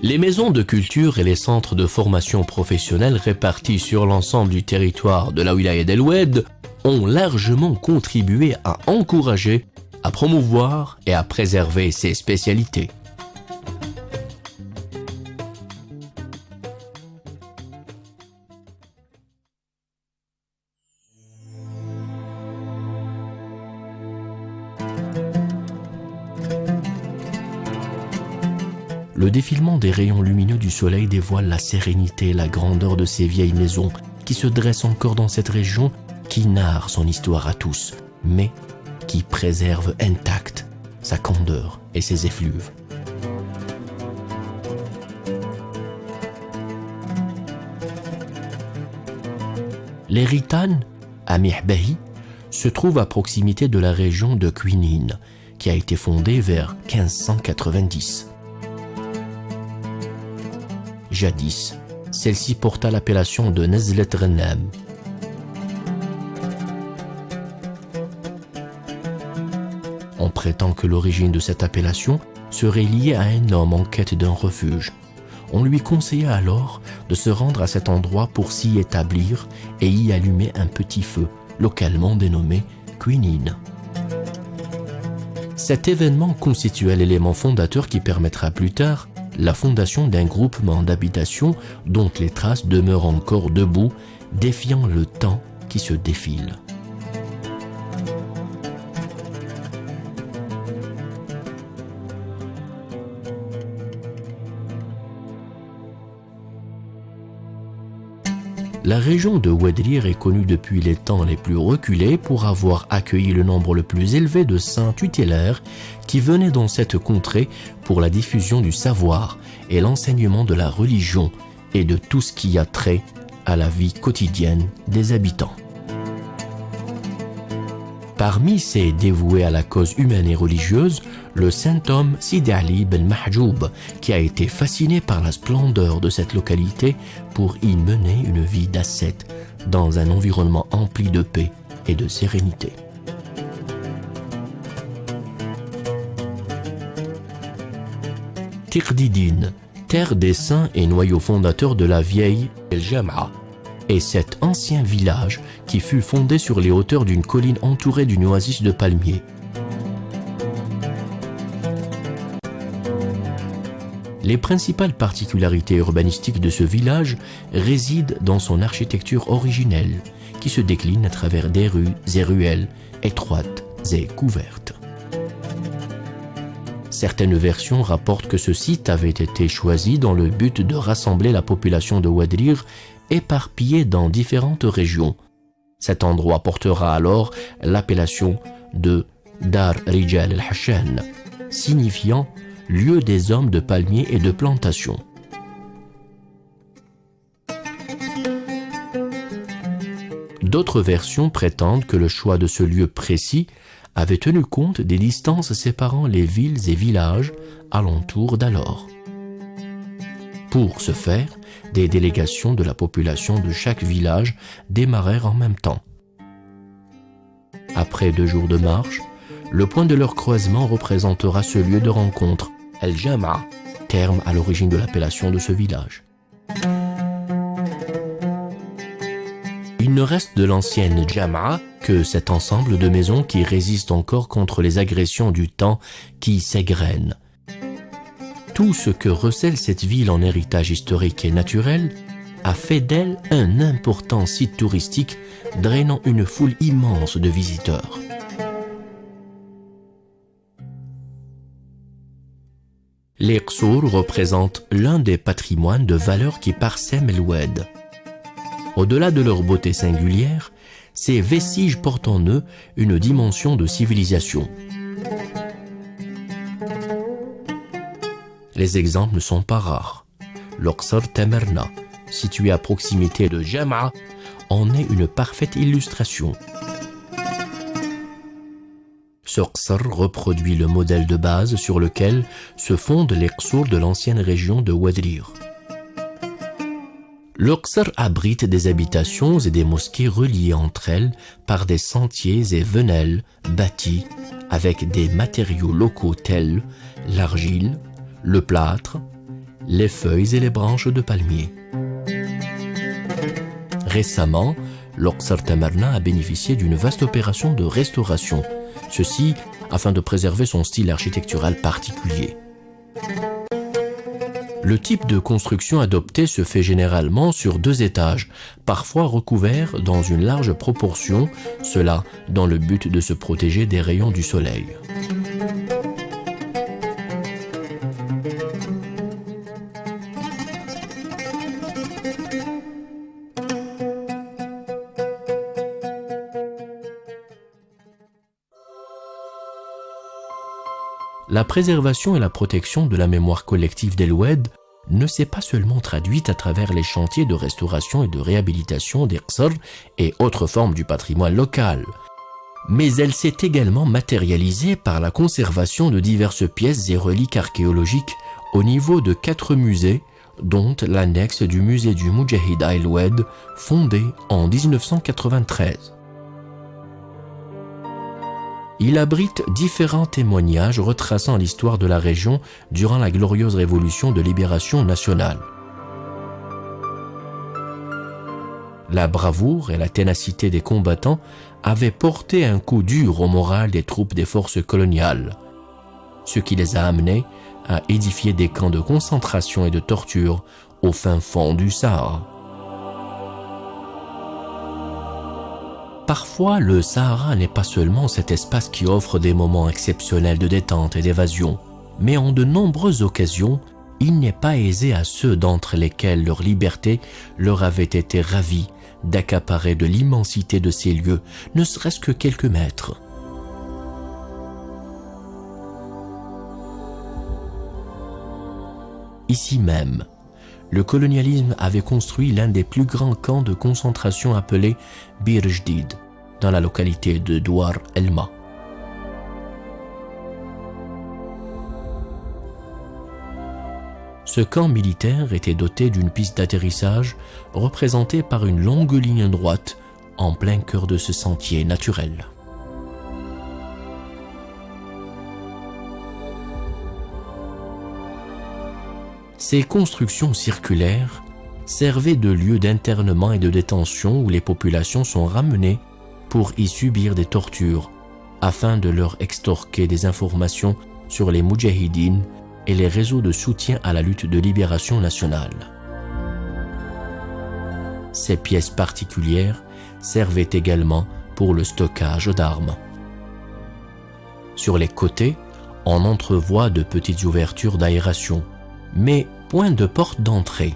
Les maisons de culture et les centres de formation professionnelle répartis sur l'ensemble du territoire de la wilaya d'El Oued ont largement contribué à encourager, à promouvoir et à préserver ces spécialités. Le défilement des rayons lumineux du soleil dévoile la sérénité et la grandeur de ces vieilles maisons qui se dressent encore dans cette région qui narre son histoire à tous, mais qui préserve intacte sa candeur et ses effluves. Les Ritanes, à Mihbahi, se trouvent à proximité de la région de Quinine, qui a été fondée vers 1590. Jadis, celle-ci porta l'appellation de Nezlet Rennam. On prétend que l'origine de cette appellation serait liée à un homme en quête d'un refuge. On lui conseilla alors de se rendre à cet endroit pour s'y établir et y allumer un petit feu, localement dénommé Quinine. Cet événement constituait l'élément fondateur qui permettra plus tard la fondation d'un groupement d'habitations dont les traces demeurent encore debout, défiant le temps qui se défile. La région de Ouedrir est connue depuis les temps les plus reculés pour avoir accueilli le nombre le plus élevé de saints tutélaires qui venaient dans cette contrée pour la diffusion du savoir et l'enseignement de la religion et de tout ce qui a trait à la vie quotidienne des habitants. Parmi ces dévoués à la cause humaine et religieuse, le saint homme Sidi Ali Ben Mahjoub, qui a été fasciné par la splendeur de cette localité pour y mener une vie d'ascète dans un environnement empli de paix et de sérénité. Tirdidine, terre des saints et noyau fondateur de la vieille El Jama'a, est cet ancien village qui fut fondé sur les hauteurs d'une colline entourée d'une oasis de palmiers. Les principales particularités urbanistiques de ce village résident dans son architecture originelle, qui se décline à travers des rues et ruelles étroites et couvertes. Certaines versions rapportent que ce site avait été choisi dans le but de rassembler la population de Ouadrire éparpillée dans différentes régions. Cet endroit portera alors l'appellation de Dar Rijal al-Hashan, signifiant lieu des hommes de palmiers et de plantations. D'autres versions prétendent que le choix de ce lieu précis avait tenu compte des distances séparant les villes et villages alentours d'alors. Pour ce faire, des délégations de la population de chaque village démarrèrent en même temps. Après 2 jours de marche, le point de leur croisement représentera ce lieu de rencontre, El-Jama'a, terme à l'origine de l'appellation de ce village. Il ne reste de l'ancienne Jama'a que cet ensemble de maisons qui résiste encore contre les agressions du temps qui s'égrènent. Tout ce que recèle cette ville en héritage historique et naturel a fait d'elle un important site touristique drainant une foule immense de visiteurs. Les Qsour représentent l'un des patrimoines de valeur qui parsèment l'Oued. Au-delà de leur beauté singulière, ces vestiges portent en eux une dimension de civilisation. Les exemples ne sont pas rares. L'Qsar Tamerna, situé à proximité de Jama'a, en est une parfaite illustration. Ce Qsar reproduit le modèle de base sur lequel se fondent les Qsour de l'ancienne région de Ouadrire. Le Qsar abrite des habitations et des mosquées reliées entre elles par des sentiers et venelles bâtis avec des matériaux locaux tels l'argile, le plâtre, les feuilles et les branches de palmier. Récemment, l'Qsar Tamerna a bénéficié d'une vaste opération de restauration, ceci afin de préserver son style architectural particulier. Le type de construction adopté se fait généralement sur 2 étages, parfois recouverts dans une large proportion, cela dans le but de se protéger des rayons du soleil. La préservation et la protection de la mémoire collective d'El Oued ne s'est pas seulement traduite à travers les chantiers de restauration et de réhabilitation des Qsar et autres formes du patrimoine local, mais elle s'est également matérialisée par la conservation de diverses pièces et reliques archéologiques au niveau de 4 musées, dont l'annexe du musée du Moudjahid à El Oued, fondé en 1993. Il abrite différents témoignages retraçant l'histoire de la région durant la glorieuse révolution de libération nationale. La bravoure et la ténacité des combattants avaient porté un coup dur au moral des troupes des forces coloniales, ce qui les a amenés à édifier des camps de concentration et de torture au fin fond du Sahara. Parfois, le Sahara n'est pas seulement cet espace qui offre des moments exceptionnels de détente et d'évasion, mais en de nombreuses occasions, il n'est pas aisé à ceux d'entre lesquels leur liberté leur avait été ravie d'accaparer de l'immensité de ces lieux, ne serait-ce que quelques mètres. Ici même, le colonialisme avait construit l'un des plus grands camps de concentration appelé Bir Jdid, dans la localité de Douar El-Ma. Ce camp militaire était doté d'une piste d'atterrissage représentée par une longue ligne droite en plein cœur de ce sentier naturel. Ces constructions circulaires servait de lieu d'internement et de détention où les populations sont ramenées pour y subir des tortures afin de leur extorquer des informations sur les Moudjahidines et les réseaux de soutien à la lutte de libération nationale. Ces pièces particulières servaient également pour le stockage d'armes. Sur les côtés, on entrevoit de petites ouvertures d'aération, mais point de porte d'entrée.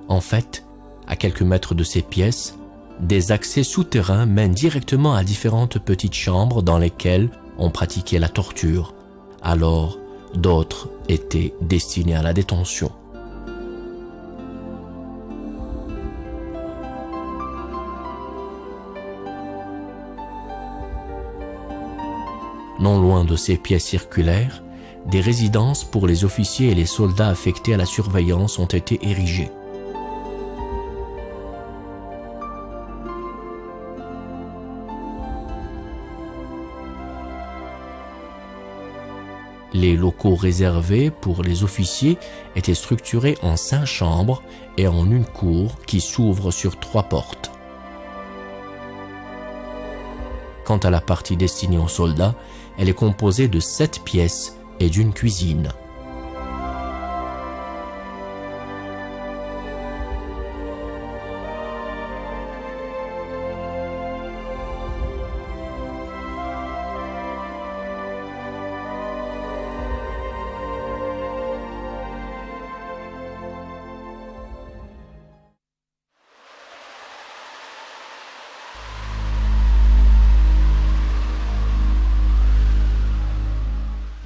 En fait, à quelques mètres de ces pièces, des accès souterrains mènent directement à différentes petites chambres dans lesquelles on pratiquait la torture, alors d'autres étaient destinés à la détention. Non loin de ces pièces circulaires, des résidences pour les officiers et les soldats affectés à la surveillance ont été érigées. Les locaux réservés pour les officiers étaient structurés en 5 chambres et en une cour qui s'ouvre sur 3 portes. Quant à la partie destinée aux soldats, elle est composée de 7 pièces et d'une cuisine.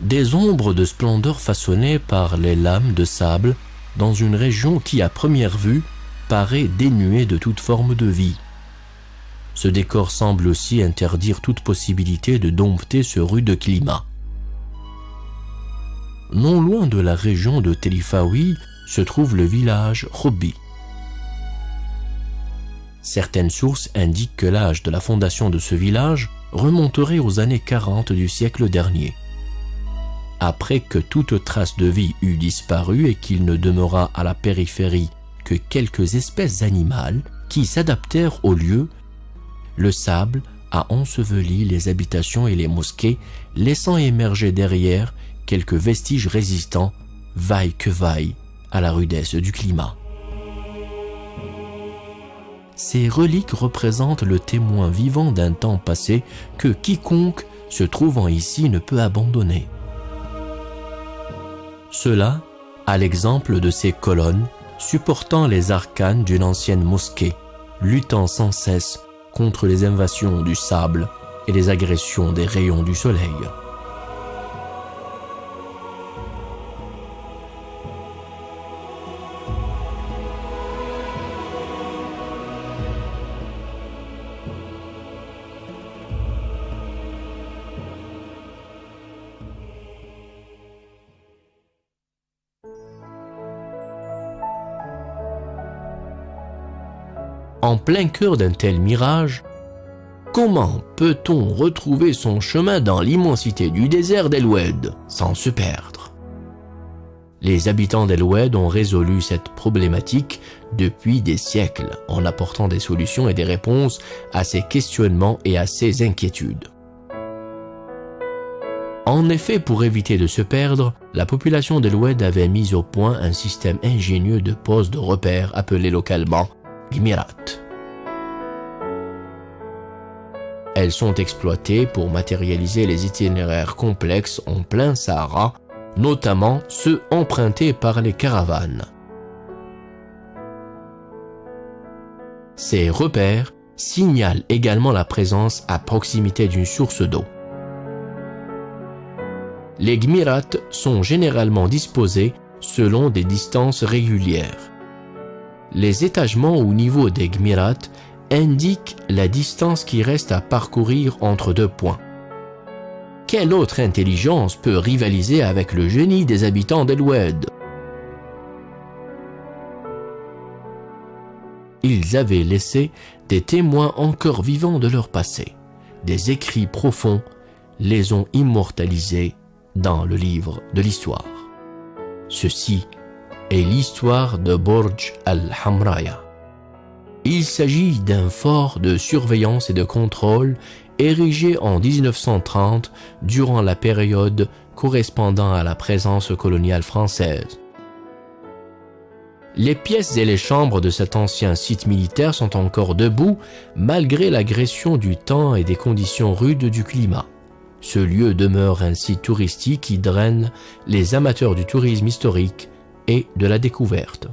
Des ombres de splendeur façonnées par les lames de sable dans une région qui, à première vue, paraît dénuée de toute forme de vie. Ce décor semble aussi interdire toute possibilité de dompter ce rude climat. Non loin de la région de Telifaoui se trouve le village Robi. Certaines sources indiquent que l'âge de la fondation de ce village remonterait aux années 40 du siècle dernier. Après que toute trace de vie eut disparu et qu'il ne demeura à la périphérie que quelques espèces animales qui s'adaptèrent au lieu, le sable a enseveli les habitations et les mosquées, laissant émerger derrière quelques vestiges résistants, vaille que vaille, à la rudesse du climat. Ces reliques représentent le témoin vivant d'un temps passé que quiconque se trouvant ici ne peut abandonner. Cela, à l'exemple de ces colonnes supportant les arcanes d'une ancienne mosquée, luttant sans cesse contre les invasions du sable et les agressions des rayons du soleil. En plein cœur d'un tel mirage, comment peut-on retrouver son chemin dans l'immensité du désert d'El Oued sans se perdre? Les habitants d'El Oued ont résolu cette problématique depuis des siècles en apportant des solutions et des réponses à ces questionnements et à ces inquiétudes. En effet, pour éviter de se perdre, la population d'El Oued avait mis au point un système ingénieux de postes de repères appelé localement Gmirat. Elles sont exploitées pour matérialiser les itinéraires complexes en plein Sahara, notamment ceux empruntés par les caravanes. Ces repères signalent également la présence à proximité d'une source d'eau. Les Gmirat sont généralement disposés selon des distances régulières. Les étagements au niveau des Gmirat indiquent la distance qui reste à parcourir entre 2 points. Quelle autre intelligence peut rivaliser avec le génie des habitants d'El Oued? Ils avaient laissé des témoins encore vivants de leur passé. Des écrits profonds les ont immortalisés dans le livre de l'histoire. Ceci est l'histoire de Burj al-Hamraya. Il s'agit d'un fort de surveillance et de contrôle érigé en 1930 durant la période correspondant à la présence coloniale française. Les pièces et les chambres de cet ancien site militaire sont encore debout malgré l'agression du temps et des conditions rudes du climat. Ce lieu demeure un site touristique qui draine les amateurs du tourisme historique et de la découverte.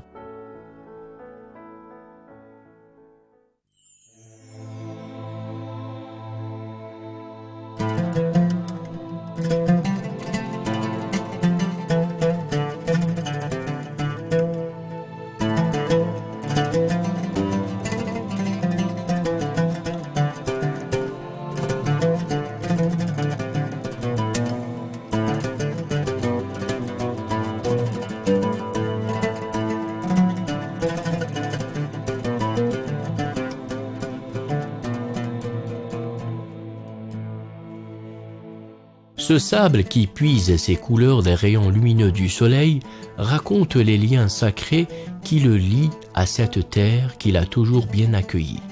Ce sable qui puise ses couleurs des rayons lumineux du soleil raconte les liens sacrés qui le lient à cette terre qu'il a toujours bien accueillie.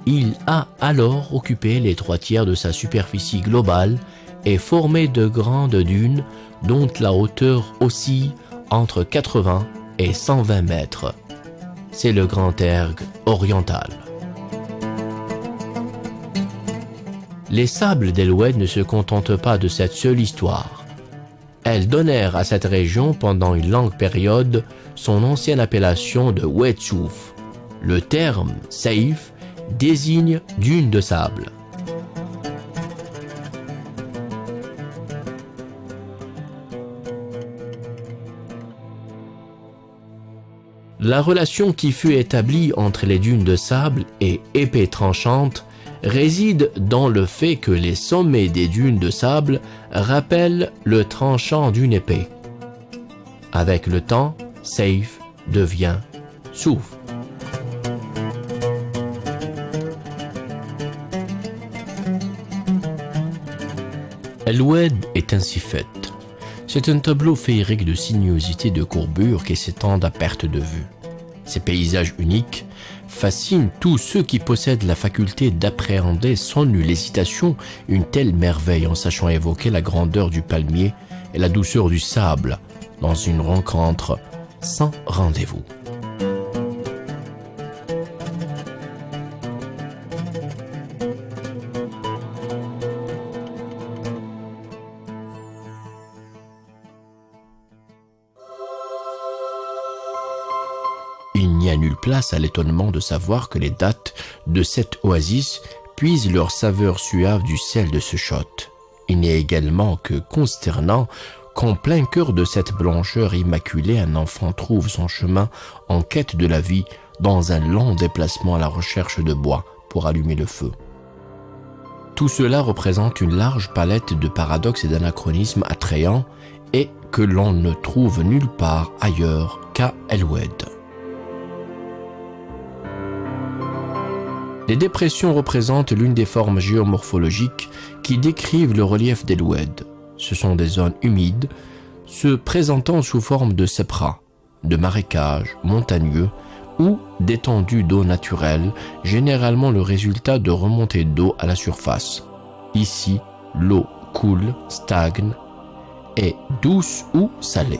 Il a alors occupé les 3/4 de sa superficie globale et formé de grandes dunes dont la hauteur oscille entre 80 et 120 mètres. C'est le Grand Erg oriental. Les sables d'El Oued ne se contentent pas de cette seule histoire. Elles donnèrent à cette région pendant une longue période son ancienne appellation de Oued Souf. Le terme Saïf désigne dune de sable. La relation qui fut établie entre les dunes de sable et épées tranchantes réside dans le fait que les sommets des dunes de sable rappellent le tranchant d'une épée. Avec le temps, Saïf devient Souf. El Oued est ainsi faite. C'est un tableau féerique de sinuosité et de courbures qui s'étendent à perte de vue. Ces paysages uniques fascinent tous ceux qui possèdent la faculté d'appréhender sans nulle hésitation une telle merveille en sachant évoquer la grandeur du palmier et la douceur du sable dans une rencontre sans rendez-vous. Il n'y a nulle place à l'étonnement de savoir que les dattes de cette oasis puisent leur saveur suave du sel de ce chott. Il n'est également que consternant qu'en plein cœur de cette blancheur immaculée, un enfant trouve son chemin en quête de la vie dans un long déplacement à la recherche de bois pour allumer le feu. Tout cela représente une large palette de paradoxes et d'anachronismes attrayants et que l'on ne trouve nulle part ailleurs qu'à El Oued. Les dépressions représentent l'une des formes géomorphologiques qui décrivent le relief d'El Oued. Ce sont des zones humides, se présentant sous forme de sépras, de marécages montagneux ou d'étendues d'eau naturelle, généralement le résultat de remontées d'eau à la surface. Ici, l'eau coule, stagne, est douce ou salée.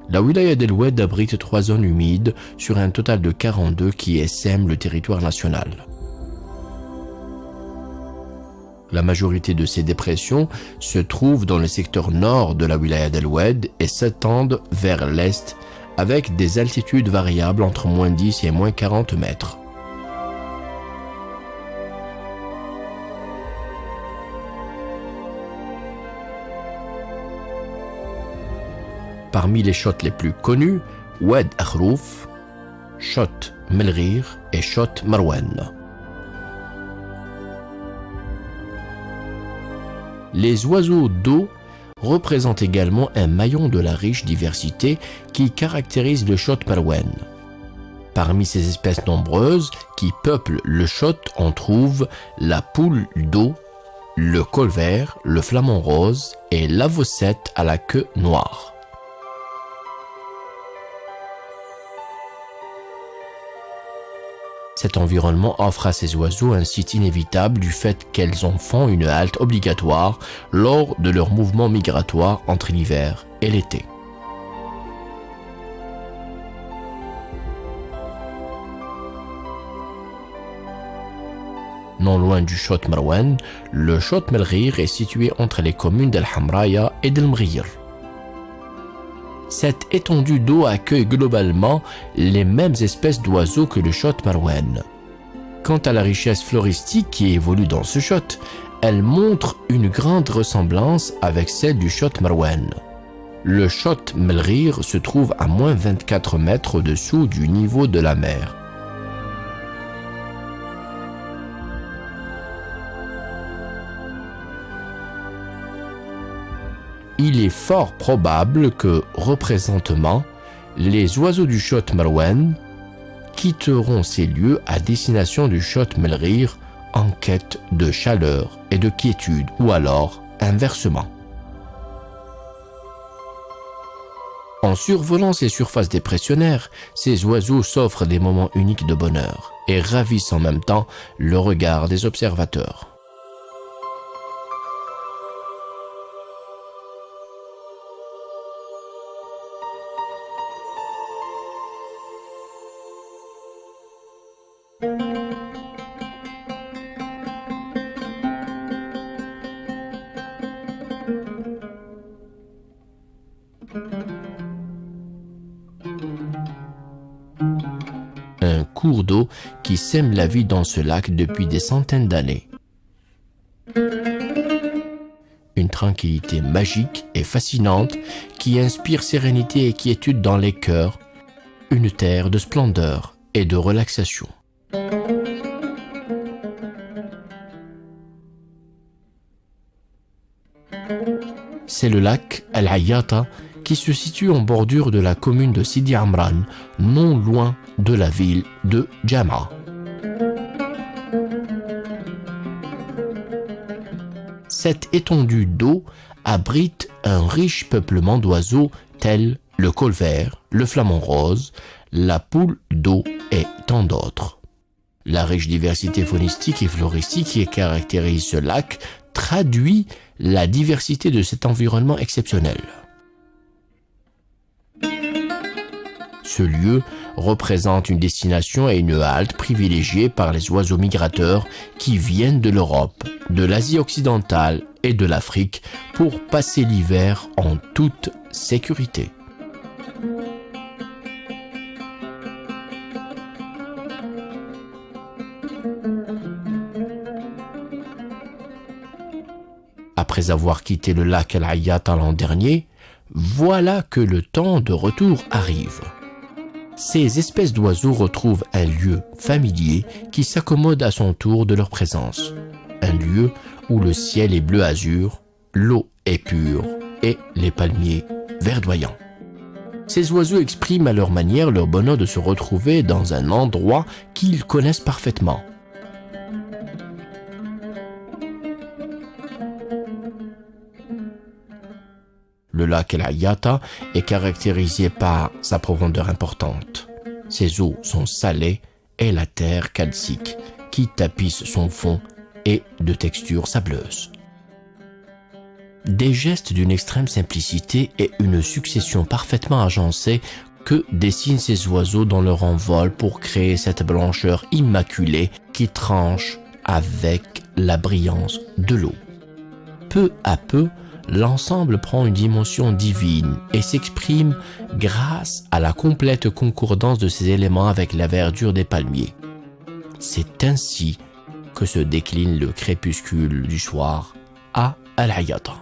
La wilaya d'El Oued abrite 3 zones humides sur un total de 42 qui essaiment le territoire national. La majorité de ces dépressions se trouvent dans le secteur nord de la wilaya d'El Oued et s'étendent vers l'est avec des altitudes variables entre -10 et -40 mètres. Parmi les chotts les plus connus, Oued Akhrouf, Chott Melrir et Chott Marwan. Les oiseaux d'eau représentent également un maillon de la riche diversité qui caractérise le Chott Marwan. Parmi ces espèces nombreuses qui peuplent le Chott, on trouve la poule d'eau, le colvert, le flamant rose et l'avocette à la queue noire. Cet environnement offre à ces oiseaux un site inévitable du fait qu'elles en font une halte obligatoire lors de leur mouvement migratoire entre l'hiver et l'été. Non loin du Chott Marwan, le Chott Melghir est situé entre les communes d'Al Hamraya et d'El Mghir. Cette étendue d'eau accueille globalement les mêmes espèces d'oiseaux que le Chott Marwan. Quant à la richesse floristique qui évolue dans ce Chott, elle montre une grande ressemblance avec celle du Chott Marwan. Le Chott Melghir se trouve à moins 24 mètres au-dessous du niveau de la mer. Il est fort probable que, représentement, les oiseaux du Chott Marwan quitteront ces lieux à destination du Chott Melghir en quête de chaleur et de quiétude, ou alors inversement. En survolant ces surfaces dépressionnaires, ces oiseaux s'offrent des moments uniques de bonheur et ravissent en même temps le regard des observateurs. Un cours d'eau qui sème la vie dans ce lac depuis des centaines d'années. Une tranquillité magique et fascinante qui inspire sérénité et quiétude dans les cœurs, une terre de splendeur et de relaxation. C'est le lac Al-Ayata qui se situe en bordure de la commune de Sidi Amran, non loin de la ville de Jama. Cette étendue d'eau abrite un riche peuplement d'oiseaux tels le colvert, le flamant rose, la poule d'eau et tant d'autres. La riche diversité faunistique et floristique qui caractérise ce lac traduit la diversité de cet environnement exceptionnel. Ce lieu représente une destination et une halte privilégiée par les oiseaux migrateurs qui viennent de l'Europe, de l'Asie occidentale et de l'Afrique pour passer l'hiver en toute sécurité. Après avoir quitté le lac Al-Ayata l'an dernier, voilà que le temps de retour arrive. Ces espèces d'oiseaux retrouvent un lieu familier qui s'accommode à son tour de leur présence. Un lieu où le ciel est bleu azur, l'eau est pure et les palmiers verdoyants. Ces oiseaux expriment à leur manière leur bonheur de se retrouver dans un endroit qu'ils connaissent parfaitement. Le lac Al-Ayata est caractérisé par sa profondeur importante. Ses eaux sont salées et la terre calcique qui tapisse son fond est de texture sableuse. Des gestes d'une extrême simplicité et une succession parfaitement agencée que dessinent ces oiseaux dans leur envol pour créer cette blancheur immaculée qui tranche avec la brillance de l'eau. Peu à peu, l'ensemble prend une dimension divine et s'exprime grâce à la complète concordance de ces éléments avec la verdure des palmiers. C'est ainsi que se décline le crépuscule du soir à Al-Ayata.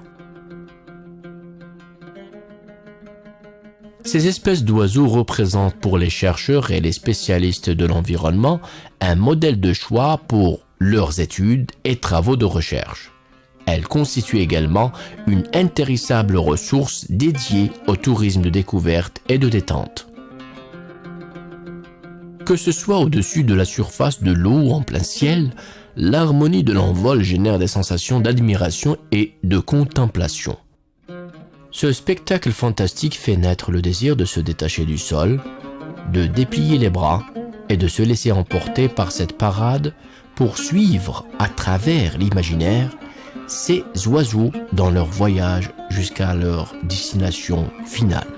Ces espèces d'oiseaux représentent pour les chercheurs et les spécialistes de l'environnement un modèle de choix pour leurs études et travaux de recherche. Elles constituent également une intarissable ressource dédiée au tourisme de découverte et de détente. Que ce soit au-dessus de la surface de l'eau ou en plein ciel, l'harmonie de l'envol génère des sensations d'admiration et de contemplation. Ce spectacle fantastique fait naître le désir de se détacher du sol, de déplier les bras et de se laisser emporter par cette parade pour suivre à travers l'imaginaire ces oiseaux dans leur voyage jusqu'à leur destination finale.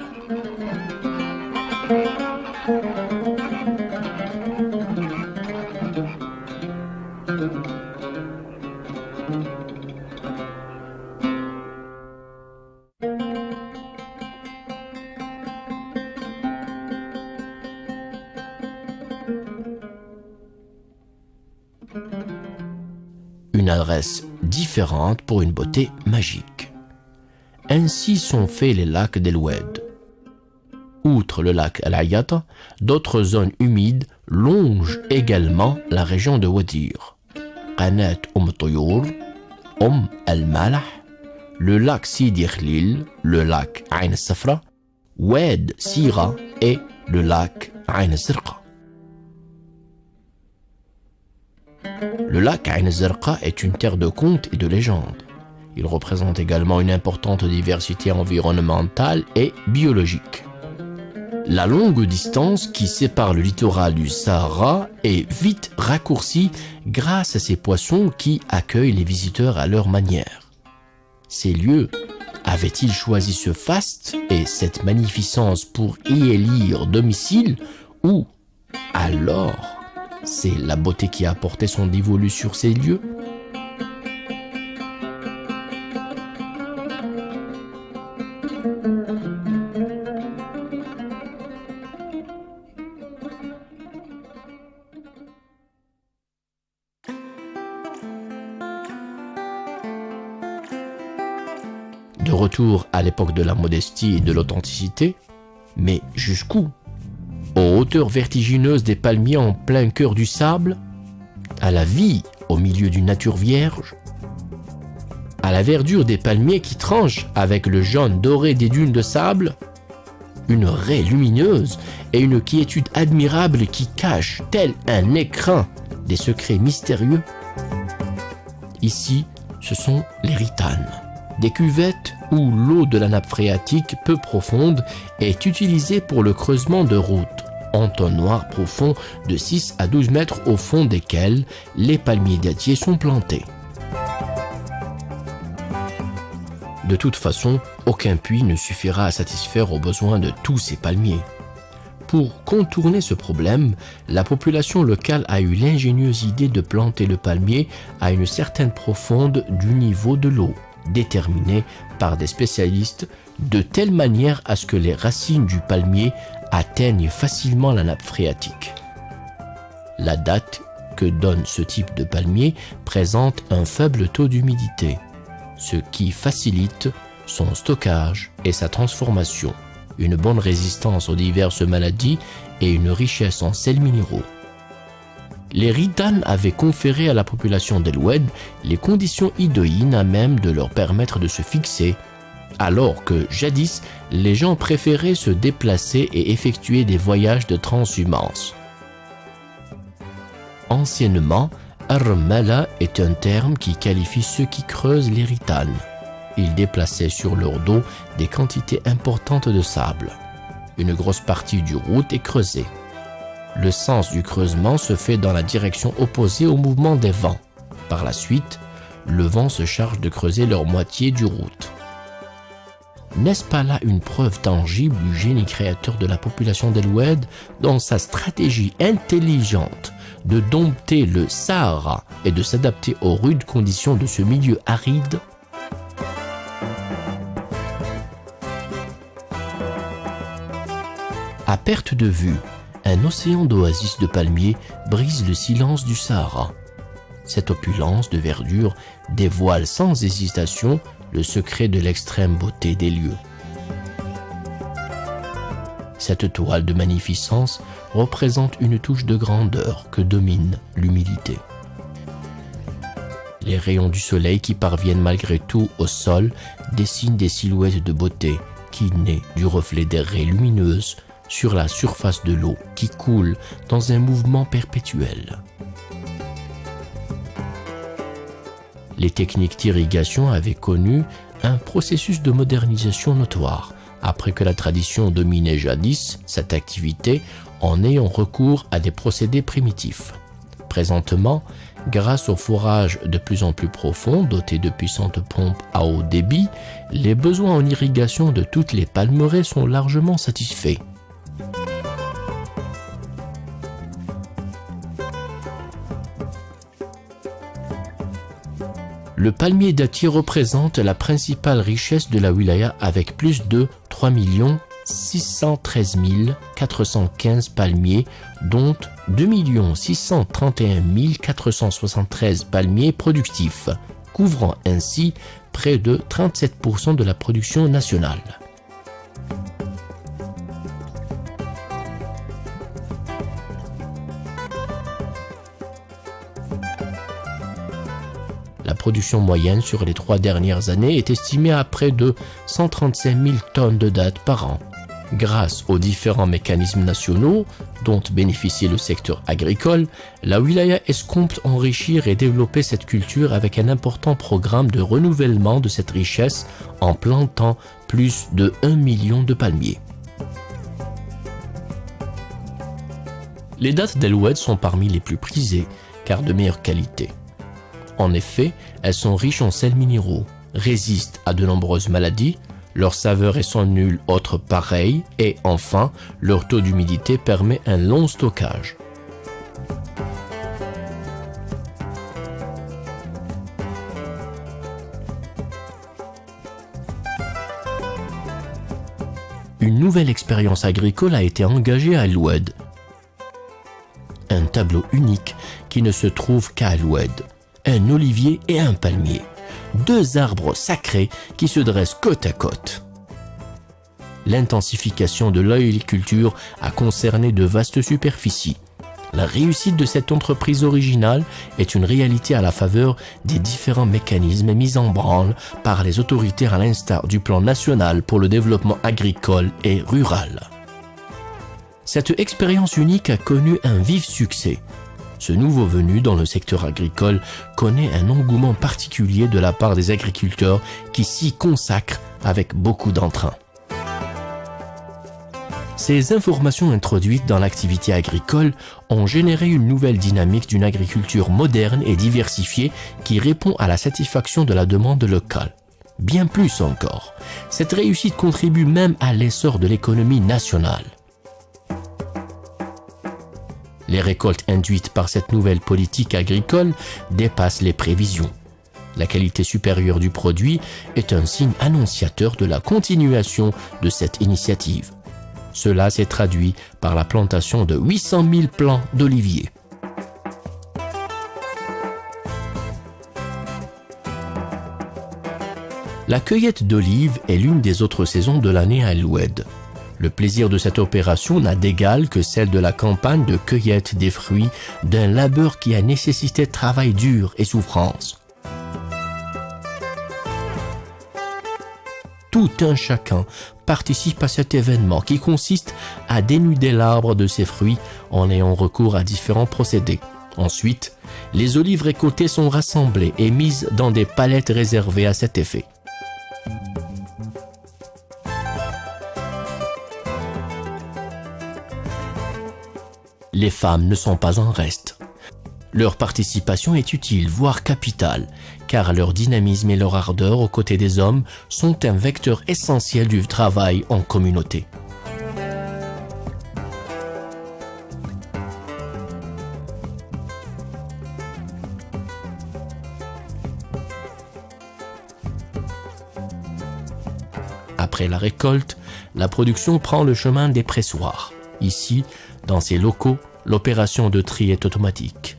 Une adresse différente pour une beauté magique. Ainsi sont faits les lacs d'El Oued. Outre le lac El Ayata, d'autres zones humides longent également la région de Wadir. Qanat Toyour, El Malah, le lac Sidi Khlil, le lac Ain Safra, Oued Sira et le lac Ain Zirqa. Le lac Ain Zirqa est une terre de contes et de légendes. Il représente également une importante diversité environnementale et biologique. La longue distance qui sépare le littoral du Sahara est vite raccourcie grâce à ces poissons qui accueillent les visiteurs à leur manière. Ces lieux avaient-ils choisi ce faste et cette magnificence pour y élire domicile, ou alors c'est la beauté qui a apporté son dévolu sur ces lieux? De retour à l'époque de la modestie et de l'authenticité, mais jusqu'où? Aux hauteurs vertigineuses des palmiers en plein cœur du sable, à la vie au milieu d'une nature vierge, à la verdure des palmiers qui tranchent avec le jaune doré des dunes de sable, une raie lumineuse et une quiétude admirable qui cache, tel un écrin, des secrets mystérieux. Ici, ce sont les ritanes, des cuvettes où l'eau de la nappe phréatique peu profonde est utilisée pour le creusement de routes, entonnoirs profonds de 6 à 12 mètres au fond desquels les palmiers dattiers sont plantés. De toute façon, aucun puits ne suffira à satisfaire aux besoins de tous ces palmiers. Pour contourner ce problème, la population locale a eu l'ingénieuse idée de planter le palmier à une certaine profondeur du niveau de l'eau, déterminée par des spécialistes, de telle manière à ce que les racines du palmier atteignent facilement la nappe phréatique. La date que donne ce type de palmier présente un faible taux d'humidité, ce qui facilite son stockage et sa transformation, une bonne résistance aux diverses maladies et une richesse en sels minéraux. Les ritanes avaient conféré à la population d'El Oued les conditions idoines à même de leur permettre de se fixer, alors que jadis, les gens préféraient se déplacer et effectuer des voyages de transhumance. Anciennement, Ar-Mala est un terme qui qualifie ceux qui creusent les ritanes. Ils déplaçaient sur leur dos des quantités importantes de sable. Une grosse partie du route est creusée. Le sens du creusement se fait dans la direction opposée au mouvement des vents. Par la suite, le vent se charge de creuser leur moitié du route. N'est-ce pas là une preuve tangible du génie créateur de la population d'El Oued dans sa stratégie intelligente de dompter le Sahara et de s'adapter aux rudes conditions de ce milieu aride? À perte de vue, un océan d'oasis de palmiers brise le silence du Sahara. Cette opulence de verdure dévoile sans hésitation le secret de l'extrême beauté des lieux. Cette toile de magnificence représente une touche de grandeur que domine l'humilité. Les rayons du soleil qui parviennent malgré tout au sol dessinent des silhouettes de beauté qui naissent du reflet des raies lumineuses sur la surface de l'eau qui coule dans un mouvement perpétuel. Les techniques d'irrigation avaient connu un processus de modernisation notoire, après que la tradition dominait jadis cette activité en ayant recours à des procédés primitifs. Présentement, grâce aux forages de plus en plus profonds, dotés de puissantes pompes à haut débit, les besoins en irrigation de toutes les palmeraies sont largement satisfaits. Le palmier dattier représente la principale richesse de la wilaya avec plus de 3 613 415 palmiers, dont 2 631 473 palmiers productifs, couvrant ainsi près de 37% de la production nationale. La production moyenne sur les 3 dernières années est estimée à près de 135 000 tonnes de dattes par an. Grâce aux différents mécanismes nationaux dont bénéficie le secteur agricole, la wilaya escompte enrichir et développer cette culture avec un important programme de renouvellement de cette richesse en plantant plus de 1 million de palmiers. Les dattes d'El Oued sont parmi les plus prisées car de meilleure qualité. En effet, elles sont riches en sels minéraux, résistent à de nombreuses maladies, leur saveur est sans nul autre pareil et enfin, leur taux d'humidité permet un long stockage. Une nouvelle expérience agricole a été engagée à El Oued. Un tableau unique qui ne se trouve qu'à El Oued. Un olivier et un palmier, 2 arbres sacrés qui se dressent côte à côte. L'intensification de l'oléiculture a concerné de vastes superficies. La réussite de cette entreprise originale est une réalité à la faveur des différents mécanismes mis en branle par les autorités à l'instar du plan national pour le développement agricole et rural. Cette expérience unique a connu un vif succès. Ce nouveau venu dans le secteur agricole connaît un engouement particulier de la part des agriculteurs qui s'y consacrent avec beaucoup d'entrain. Ces informations introduites dans l'activité agricole ont généré une nouvelle dynamique d'une agriculture moderne et diversifiée qui répond à la satisfaction de la demande locale. Bien plus encore, cette réussite contribue même à l'essor de l'économie nationale. Les récoltes induites par cette nouvelle politique agricole dépassent les prévisions. La qualité supérieure du produit est un signe annonciateur de la continuation de cette initiative. Cela s'est traduit par la plantation de 800 000 plants d'oliviers. La cueillette d'olives est l'une des autres saisons de l'année à El Oued. Le plaisir de cette opération n'a d'égal que celle de la campagne de cueillette des fruits d'un labeur qui a nécessité travail dur et souffrance. Tout un chacun participe à cet événement qui consiste à dénuder l'arbre de ses fruits en ayant recours à différents procédés. Ensuite, les olives récoltées sont rassemblées et mises dans des palettes réservées à cet effet. Les femmes ne sont pas en reste. Leur participation est utile, voire capitale, car leur dynamisme et leur ardeur aux côtés des hommes sont un vecteur essentiel du travail en communauté. Après la récolte, la production prend le chemin des pressoirs. Ici, dans ces locaux, l'opération de tri est automatique.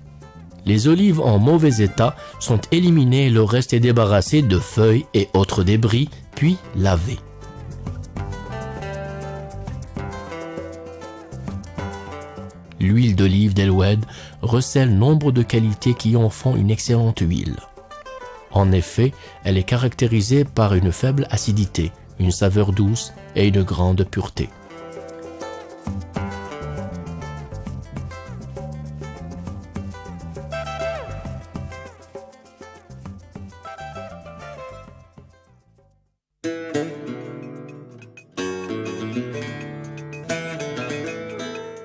Les olives en mauvais état sont éliminées et le reste est débarrassé de feuilles et autres débris, puis lavé. L'huile d'olive d'El Oued recèle nombre de qualités qui en font une excellente huile. En effet, elle est caractérisée par une faible acidité, une saveur douce et une grande pureté.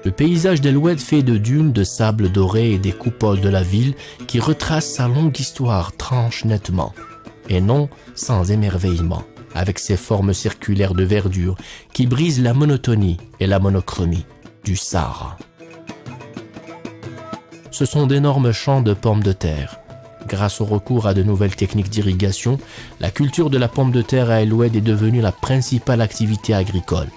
Le paysage d'El-Oued fait de dunes de sable doré et des coupoles de la ville qui retracent sa longue histoire tranche nettement, et non sans émerveillement, avec ses formes circulaires de verdure qui brisent la monotonie et la monochromie du Sahara. Ce sont d'énormes champs de pommes de terre. Grâce au recours à de nouvelles techniques d'irrigation, la culture de la pomme de terre à El-Oued est devenue la principale activité agricole.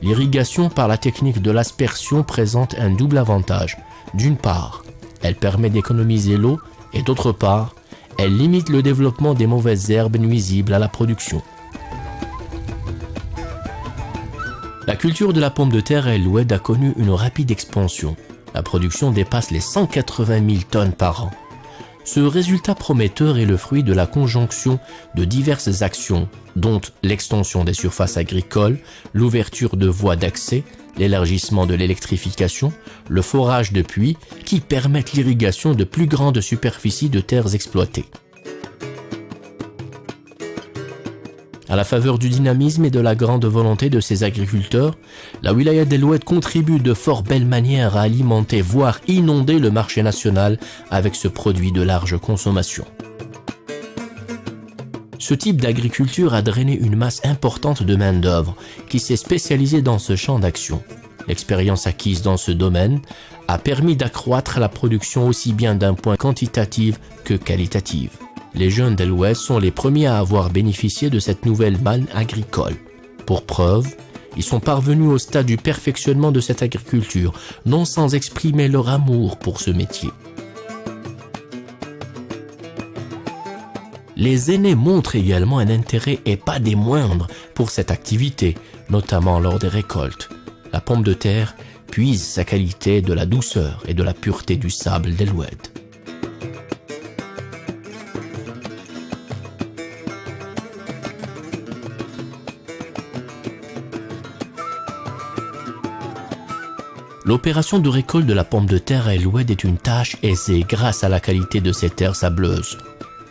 L'irrigation par la technique de l'aspersion présente un double avantage. D'une part, elle permet d'économiser l'eau et d'autre part, elle limite le développement des mauvaises herbes nuisibles à la production. La culture de la pomme de terre à El-Oued a connu une rapide expansion. La production dépasse les 180 000 tonnes par an. Ce résultat prometteur est le fruit de la conjonction de diverses actions, dont l'extension des surfaces agricoles, l'ouverture de voies d'accès, l'élargissement de l'électrification, le forage de puits, qui permettent l'irrigation de plus grandes superficies de terres exploitées. À la faveur du dynamisme et de la grande volonté de ses agriculteurs, la wilaya d'El-Oued contribue de fort belle manière à alimenter, voire inonder le marché national avec ce produit de large consommation. Ce type d'agriculture a drainé une masse importante de main-d'œuvre qui s'est spécialisée dans ce champ d'action. L'expérience acquise dans ce domaine a permis d'accroître la production aussi bien d'un point quantitatif que qualitatif. Les jeunes d'El-Oued sont les premiers à avoir bénéficié de cette nouvelle manne agricole. Pour preuve, ils sont parvenus au stade du perfectionnement de cette agriculture, non sans exprimer leur amour pour ce métier. Les aînés montrent également un intérêt et pas des moindres pour cette activité, notamment lors des récoltes. La pomme de terre puise sa qualité de la douceur et de la pureté du sable d'El-Oued. L'opération de récolte de la pomme de terre à El-Oued est une tâche aisée grâce à la qualité de ses terres sableuses.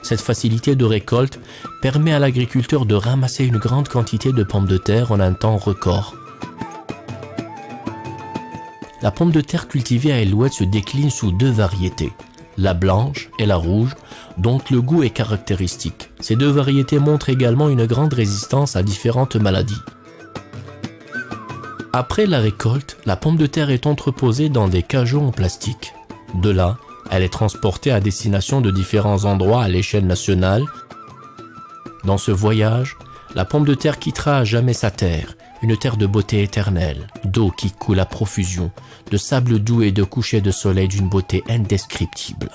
Cette facilité de récolte permet à l'agriculteur de ramasser une grande quantité de pommes de terre en un temps record. La pomme de terre cultivée à El-Oued se décline sous deux variétés, la blanche et la rouge, dont le goût est caractéristique. Ces deux variétés montrent également une grande résistance à différentes maladies. Après la récolte, la pomme de terre est entreposée dans des cajots en plastique. De là, elle est transportée à destination de différents endroits à l'échelle nationale. Dans ce voyage, la pomme de terre quittera à jamais sa terre, une terre de beauté éternelle, d'eau qui coule à profusion, de sable doux et de couchers de soleil d'une beauté indescriptible.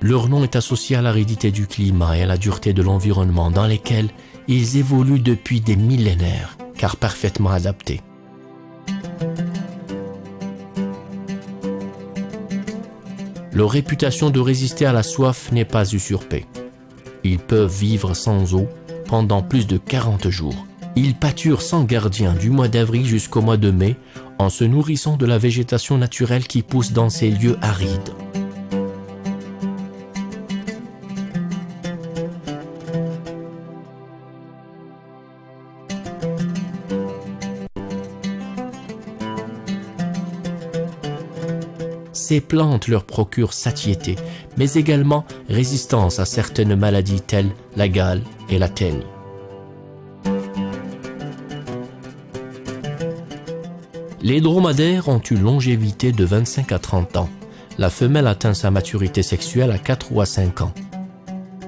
Leur nom est associé à l'aridité du climat et à la dureté de l'environnement dans lesquels ils évoluent depuis des millénaires, car parfaitement adaptés. Leur réputation de résister à la soif n'est pas usurpée. Ils peuvent vivre sans eau pendant plus de 40 jours. Ils pâturent sans gardien du mois d'avril jusqu'au mois de mai en se nourrissant de la végétation naturelle qui pousse dans ces lieux arides. Ces plantes leur procurent satiété, mais également résistance à certaines maladies telles la gale et la teigne. Les dromadaires ont une longévité de 25 à 30 ans. La femelle atteint sa maturité sexuelle à 4 ou à 5 ans.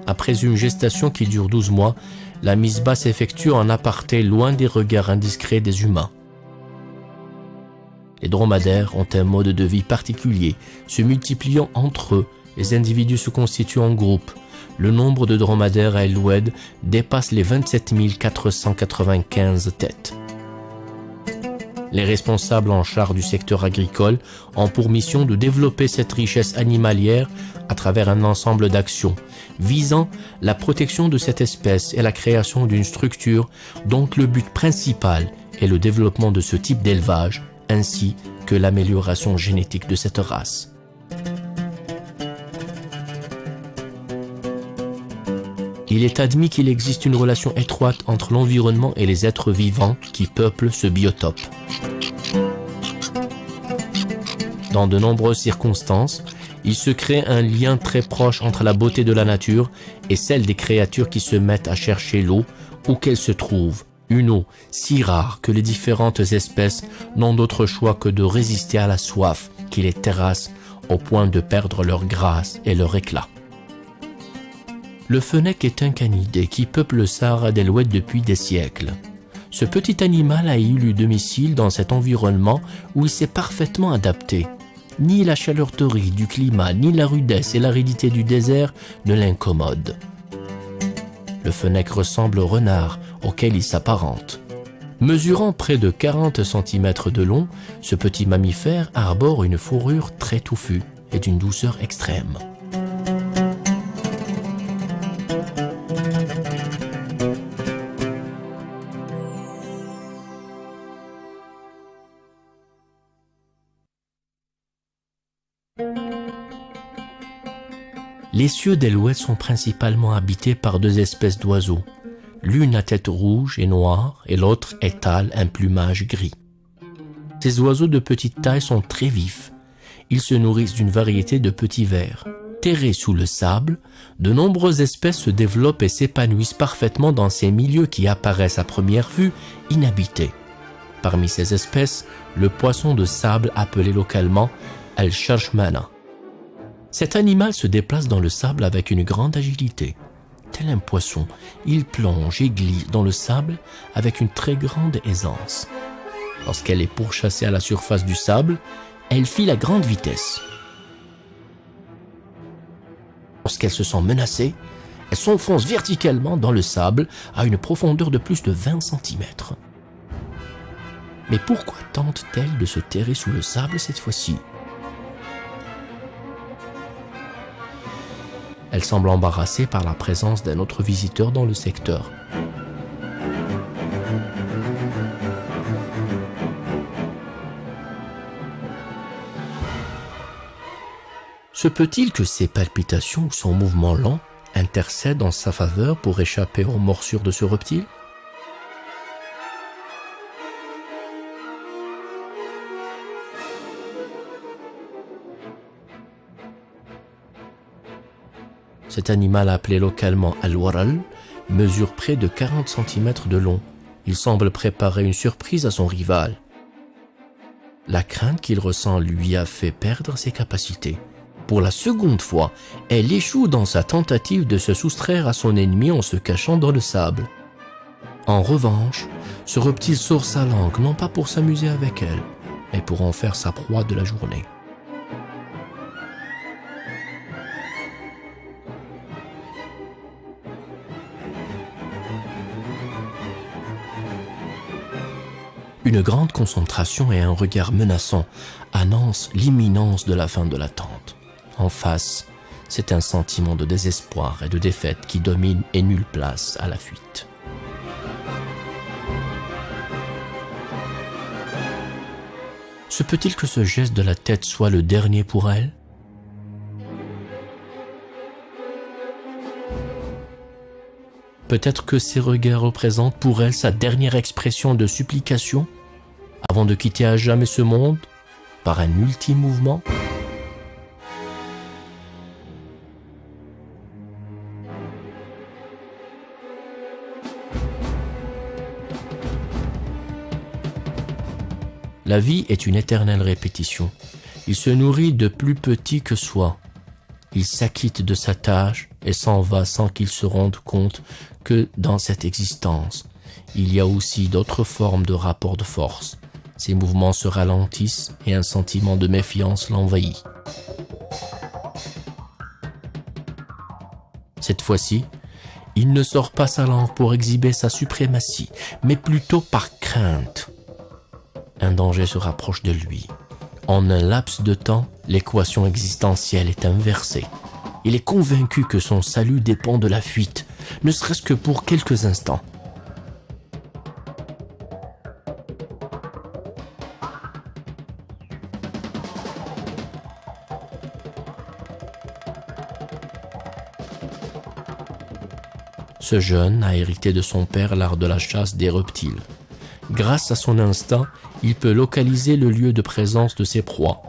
Après une gestation qui dure 12 mois, la mise bas s'effectue en aparté loin des regards indiscrets des humains. Les dromadaires ont un mode de vie particulier, se multipliant entre eux. Les individus se constituent en groupes. Le nombre de dromadaires à El-Oued dépasse les 27 495 têtes. Les responsables en charge du secteur agricole ont pour mission de développer cette richesse animalière à travers un ensemble d'actions visant la protection de cette espèce et la création d'une structure dont le but principal est le développement de ce type d'élevage ainsi que l'amélioration génétique de cette race. Il est admis qu'il existe une relation étroite entre l'environnement et les êtres vivants qui peuplent ce biotope. Dans de nombreuses circonstances, il se crée un lien très proche entre la beauté de la nature et celle des créatures qui se mettent à chercher l'eau où qu'elle se trouve, une eau si rare que les différentes espèces n'ont d'autre choix que de résister à la soif qui les terrasse au point de perdre leur grâce et leur éclat. Le fennec est un canidé qui peuple le Sahara de l'Ouest depuis des siècles. Ce petit animal a élu domicile dans cet environnement où il s'est parfaitement adapté. Ni la chaleur torride du climat, ni la rudesse et l'aridité du désert ne l'incommodent. Le fennec ressemble au renard auquel il s'apparente. Mesurant près de 40 cm de long, ce petit mammifère arbore une fourrure très touffue et d'une douceur extrême. Les cieux de l'Ouest sont principalement habités par deux espèces d'oiseaux, l'une à tête rouge et noire et l'autre étale un plumage gris. Ces oiseaux de petite taille sont très vifs. Ils se nourrissent d'une variété de petits vers. Terrés sous le sable, de nombreuses espèces se développent et s'épanouissent parfaitement dans ces milieux qui apparaissent à première vue inhabités. Parmi ces espèces, le poisson de sable appelé localement al-Sharshmana. Cet animal se déplace dans le sable avec une grande agilité. Tel un poisson, il plonge et glisse dans le sable avec une très grande aisance. Lorsqu'elle est pourchassée à la surface du sable, elle file à grande vitesse. Lorsqu'elle se sent menacée, elle s'enfonce verticalement dans le sable à une profondeur de plus de 20 cm. Mais pourquoi tente-t-elle de se terrer sous le sable cette fois-ci ? Elle semble embarrassée par la présence d'un autre visiteur dans le secteur. Se peut-il que ses palpitations ou son mouvement lent intercèdent en sa faveur pour échapper aux morsures de ce reptile ? Cet animal appelé localement al-Waral mesure près de 40 cm de long. Il semble préparer une surprise à son rival. La crainte qu'il ressent lui a fait perdre ses capacités. Pour la seconde fois, elle échoue dans sa tentative de se soustraire à son ennemi en se cachant dans le sable. En revanche, ce reptile sort sa langue non pas pour s'amuser avec elle, mais pour en faire sa proie de la journée. Une grande concentration et un regard menaçant annoncent l'imminence de la fin de l'attente. En face, c'est un sentiment de désespoir et de défaite qui domine et nulle place à la fuite. Se peut-il que ce geste de la tête soit le dernier pour elle ? Peut-être que ces regards représentent pour elle sa dernière expression de supplication avant de quitter à jamais ce monde par un ultime mouvement. La vie est une éternelle répétition. Il se nourrit de plus petit que soi. Il s'acquitte de sa tâche et s'en va sans qu'il se rende compte que dans cette existence, il y a aussi d'autres formes de rapports de force. Ses mouvements se ralentissent et un sentiment de méfiance l'envahit. Cette fois-ci, il ne sort pas sa langue pour exhiber sa suprématie, mais plutôt par crainte. un danger se rapproche de lui. En un laps de temps, l'équation existentielle est inversée. Il est convaincu que son salut dépend de la fuite, ne serait-ce que pour quelques instants. Ce jeune a hérité de son père l'art de la chasse des reptiles. Grâce à son instinct, il peut localiser le lieu de présence de ses proies.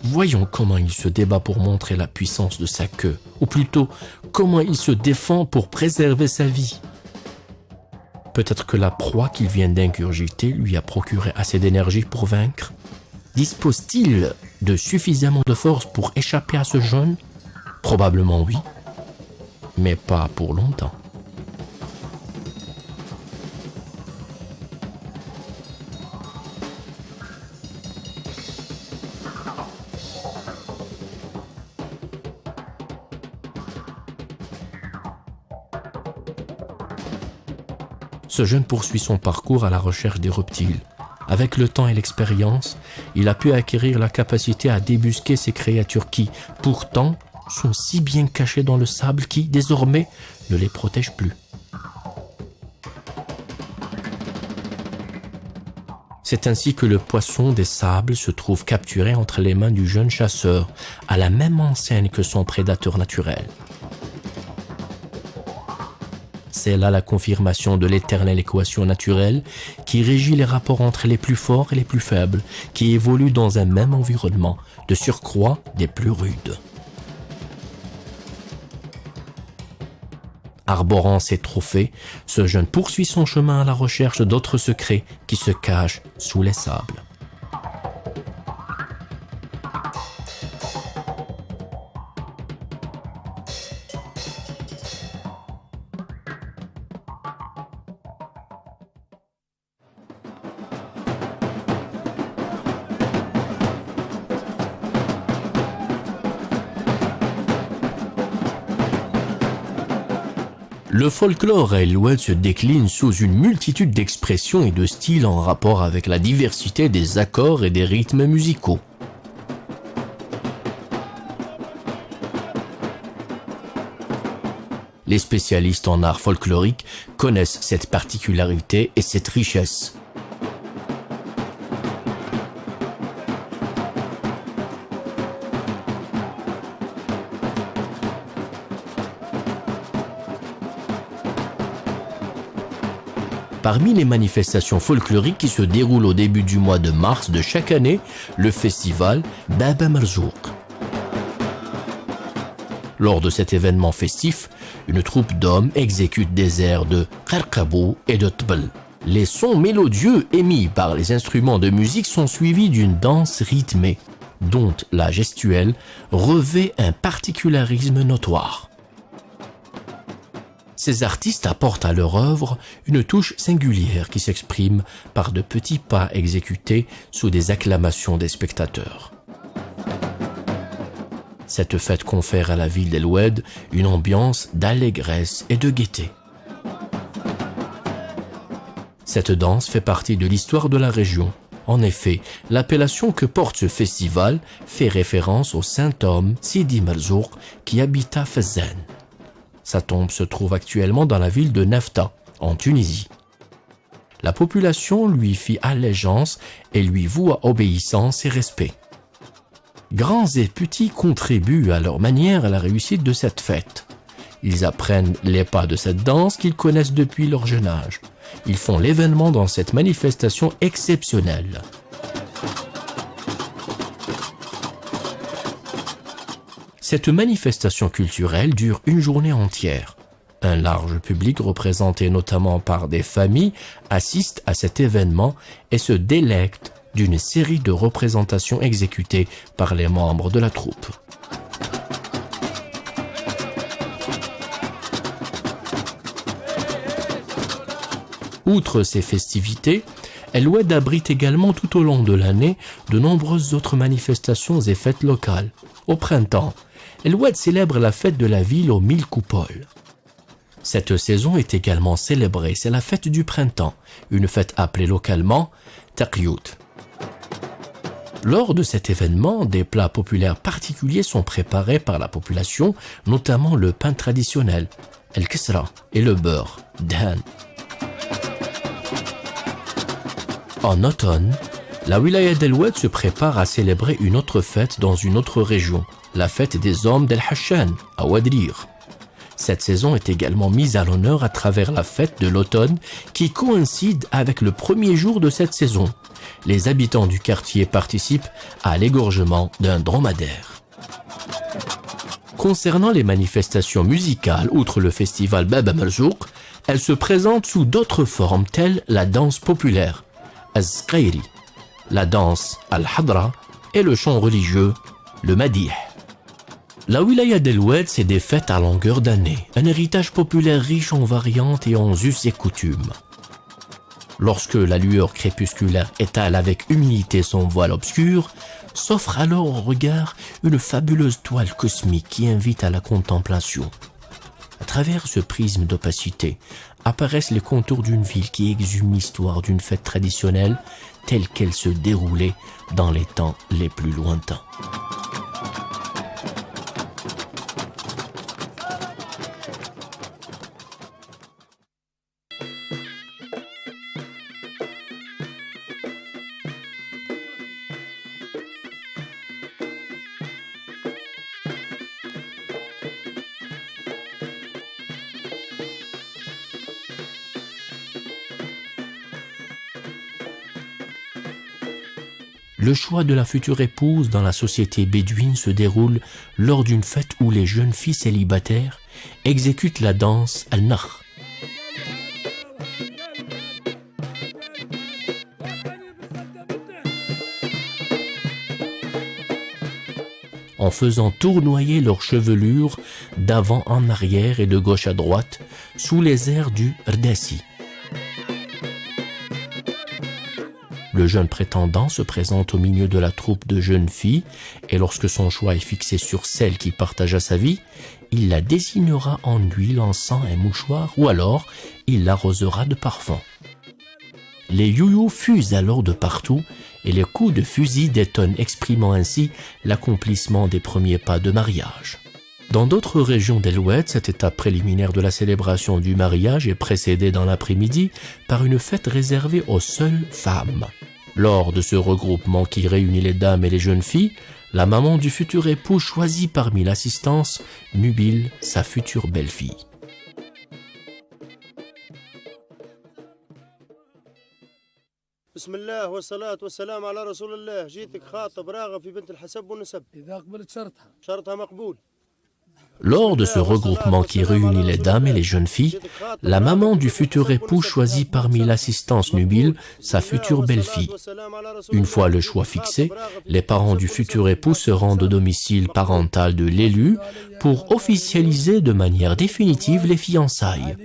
Voyons comment il se débat pour montrer la puissance de sa queue, ou plutôt, comment il se défend pour préserver sa vie. Peut-être que la proie qu'il vient d'ingurgiter lui a procuré assez d'énergie pour vaincre. Dispose-t-il de suffisamment de force pour échapper à ce jeune? Probablement oui, mais pas pour longtemps. Ce jeune poursuit son parcours à la recherche des reptiles. Avec le temps et l'expérience, il a pu acquérir la capacité à débusquer ces créatures qui, pourtant, sont si bien cachées dans le sable qui, désormais, ne les protège plus. C'est ainsi que le poisson des sables se trouve capturé entre les mains du jeune chasseur, à la même enseigne que son prédateur naturel. C'est là la confirmation de l'éternelle équation naturelle qui régit les rapports entre les plus forts et les plus faibles, qui évoluent dans un même environnement, de surcroît des plus rudes. Arborant ses trophées, ce jeune poursuit son chemin à la recherche d'autres secrets qui se cachent sous les sables. Le folklore aélouette se décline sous une multitude d'expressions et de styles en rapport avec la diversité des accords et des rythmes musicaux. Les spécialistes en art folklorique connaissent cette particularité et cette richesse. Parmi les manifestations folkloriques qui se déroulent au début du mois de mars de chaque année, le festival Baba Marzouk. Lors de cet événement festif, une troupe d'hommes exécute des airs de Qarqabou et de Tbl. Les sons mélodieux émis par les instruments de musique sont suivis d'une danse rythmée, dont la gestuelle revêt un particularisme notoire. Ces artistes apportent à leur œuvre une touche singulière qui s'exprime par de petits pas exécutés sous des acclamations des spectateurs. Cette fête confère à la ville d'El Oued une ambiance d'allégresse et de gaieté. Cette danse fait partie de l'histoire de la région. En effet, l'appellation que porte ce festival fait référence au saint homme Sidi Marzouk qui habita Fezzan. Sa tombe se trouve actuellement dans la ville de Nafta, en Tunisie. La population lui fit allégeance et lui voua obéissance et respect. Grands et petits contribuent à leur manière à la réussite de cette fête. Ils apprennent les pas de cette danse qu'ils connaissent depuis leur jeune âge. Ils font l'événement dans cette manifestation exceptionnelle. Cette manifestation culturelle dure une journée entière. Un large public représenté notamment par des familles assiste à cet événement et se délecte d'une série de représentations exécutées par les membres de la troupe. Outre ces festivités, El Oued abrite également tout au long de l'année de nombreuses autres manifestations et fêtes locales. Au printemps, El Oued célèbre la fête de la ville aux 1000 coupoles. Cette saison est également célébrée, c'est la fête du printemps, une fête appelée localement Taqyut. Lors de cet événement, des plats populaires particuliers sont préparés par la population, notamment le pain traditionnel, el kisra, et le beurre, dhan. En automne, la wilaya d'El Oued se prépare à célébrer une autre fête dans une autre région, la fête des hommes d'El Hashan, à Ouadrir. Cette saison est également mise à l'honneur à travers la fête de l'automne qui coïncide avec le premier jour de cette saison. Les habitants du quartier participent à l'égorgement d'un dromadaire. Concernant les manifestations musicales, outre le festival Baba Marzouk, elles se présentent sous d'autres formes telles la danse populaire, Az-Zqairi, la danse Al-Hadra et le chant religieux, le Madih. La wilaya d'El Oued, c'est des fêtes à longueur d'année, un héritage populaire riche en variantes et en us et coutumes. Lorsque la lueur crépusculaire étale avec humilité son voile obscur, s'offre alors au regard une fabuleuse toile cosmique qui invite à la contemplation. À travers ce prisme d'opacité, apparaissent les contours d'une ville qui exhume l'histoire d'une fête traditionnelle telle qu'elle se déroulait dans les temps les plus lointains. Le choix de la future épouse dans la société bédouine se déroule lors d'une fête où les jeunes filles célibataires exécutent la danse Al-Nakh. En faisant tournoyer leur chevelure d'avant en arrière et de gauche à droite sous les airs du Rdassi. Le jeune prétendant se présente au milieu de la troupe de jeunes filles et lorsque son choix est fixé sur celle qui partagea sa vie, il la désignera en huile, encens et mouchoir ou alors il l'arrosera de parfum. Les youyous fusent alors de partout et les coups de fusil détonnent, exprimant ainsi l'accomplissement des premiers pas de mariage. Dans d'autres régions d'El Oued, cette étape préliminaire de la célébration du mariage est précédée dans l'après-midi par une fête réservée aux seules femmes. Lors de ce regroupement qui réunit les dames et les jeunes filles, la maman du futur époux choisit parmi l'assistance nubile sa future belle-fille. بسم الله والصلاة والسلام على رسول الله جيتك خاطب راغب في بنت الحسب والنسب إذا قبلت شرطها مقبول. Lors de ce regroupement qui réunit les dames et les jeunes filles, la maman du futur époux choisit parmi l'assistance nubile sa future belle-fille. Une fois le choix fixé, les parents du futur époux se rendent au domicile parental de l'élu pour officialiser de manière définitive les fiançailles.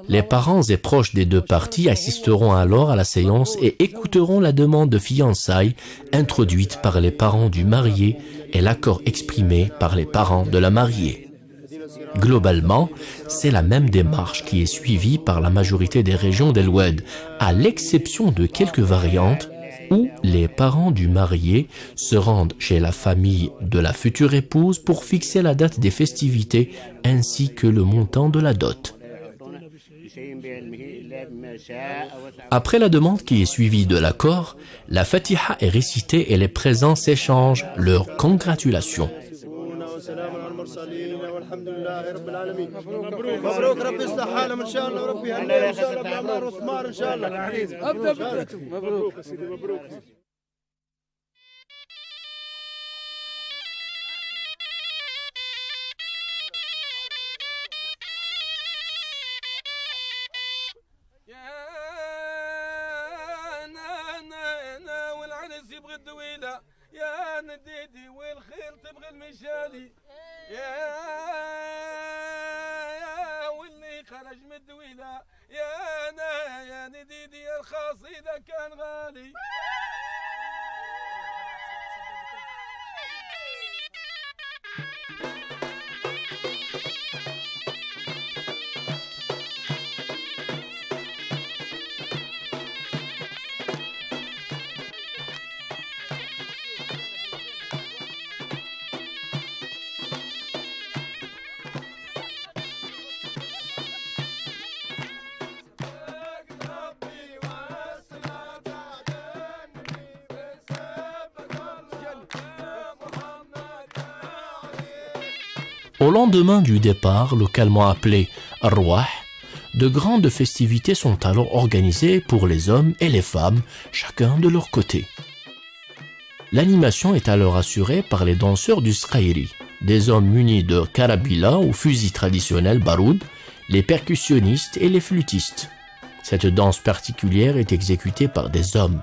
Les parents et proches des deux parties assisteront alors à la séance et écouteront la demande de fiançailles introduite par les parents du marié et l'accord exprimé par les parents de la mariée. Globalement, c'est la même démarche qui est suivie par la majorité des régions d'El Oued, à l'exception de quelques variantes où les parents du marié se rendent chez la famille de la future épouse pour fixer la date des festivités ainsi que le montant de la dot. Après la demande qui est suivie de l'accord, la Fatiha est récitée et les présents s'échangent leurs congratulations. يبغي الدويلة يا نديدي والخيل تبغي المشالي يا واللي خرج من الدويلة يا نديدي الخاصيدة كان غالي. Au lendemain du départ, localement appelé Arwah, de grandes festivités sont alors organisées pour les hommes et les femmes, chacun de leur côté. L'animation est alors assurée par les danseurs du Sqairi, des hommes munis de karabila ou fusils traditionnels baroud, les percussionnistes et les flûtistes. Cette danse particulière est exécutée par des hommes.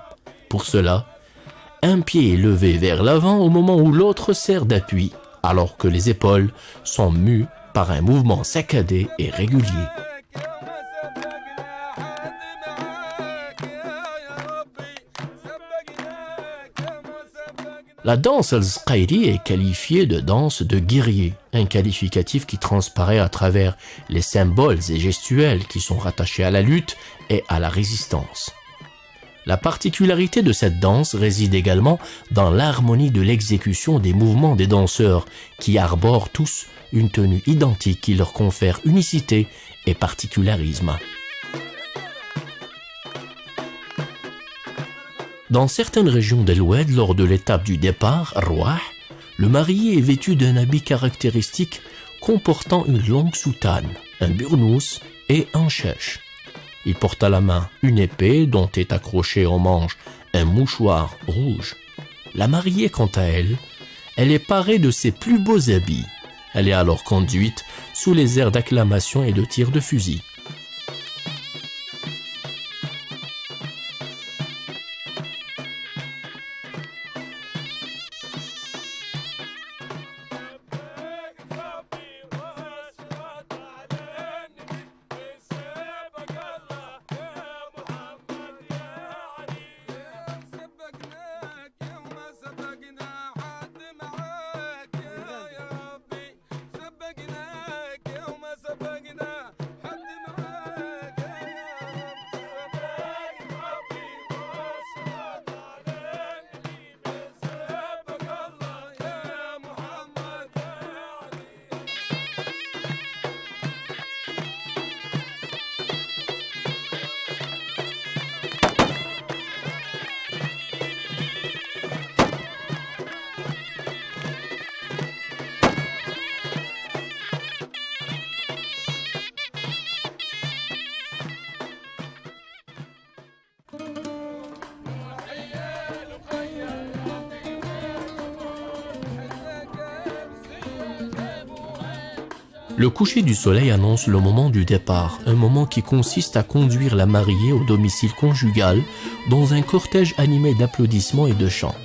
Pour cela, un pied est levé vers l'avant au moment où l'autre sert d'appui, alors que les épaules sont mues par un mouvement saccadé et régulier. La danse al-Sqairi est qualifiée de danse de guerrier, un qualificatif qui transparaît à travers les symboles et gestuels qui sont rattachés à la lutte et à la résistance. La particularité de cette danse réside également dans l'harmonie de l'exécution des mouvements des danseurs qui arborent tous une tenue identique qui leur confère unicité et particularisme. Dans certaines régions d'El Oued, lors de l'étape du départ, Arwah, le marié est vêtu d'un habit caractéristique comportant une longue soutane, un burnous et un chèche. Il porte à la main une épée dont est accroché au manche un mouchoir rouge. La mariée, quant à elle, est parée de ses plus beaux habits. Elle est alors conduite sous les airs d'acclamation et de tir de fusil. Le coucher du soleil annonce le moment du départ, un moment qui consiste à conduire la mariée au domicile conjugal dans un cortège animé d'applaudissements et de chants.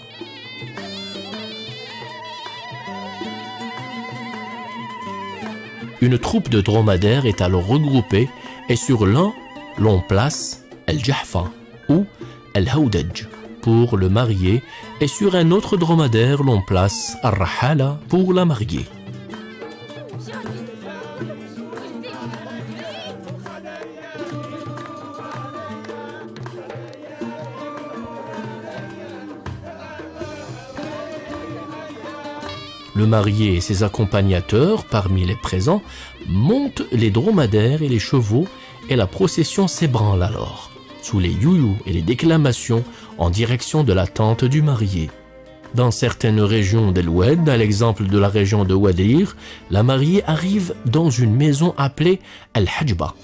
Une troupe de dromadaires est alors regroupée et sur l'un, l'on place El-Jahfa ou El-Hawdaj pour le marié et sur un autre dromadaire, l'on place Ar-Rahala pour la mariée. Le marié et ses accompagnateurs, parmi les présents, montent les dromadaires et les chevaux et la procession s'ébranle alors, sous les youyous et les déclamations en direction de la tente du marié. Dans certaines régions d'El Oued, à l'exemple de la région de Ouadir, la mariée arrive dans une maison appelée El-Hajba.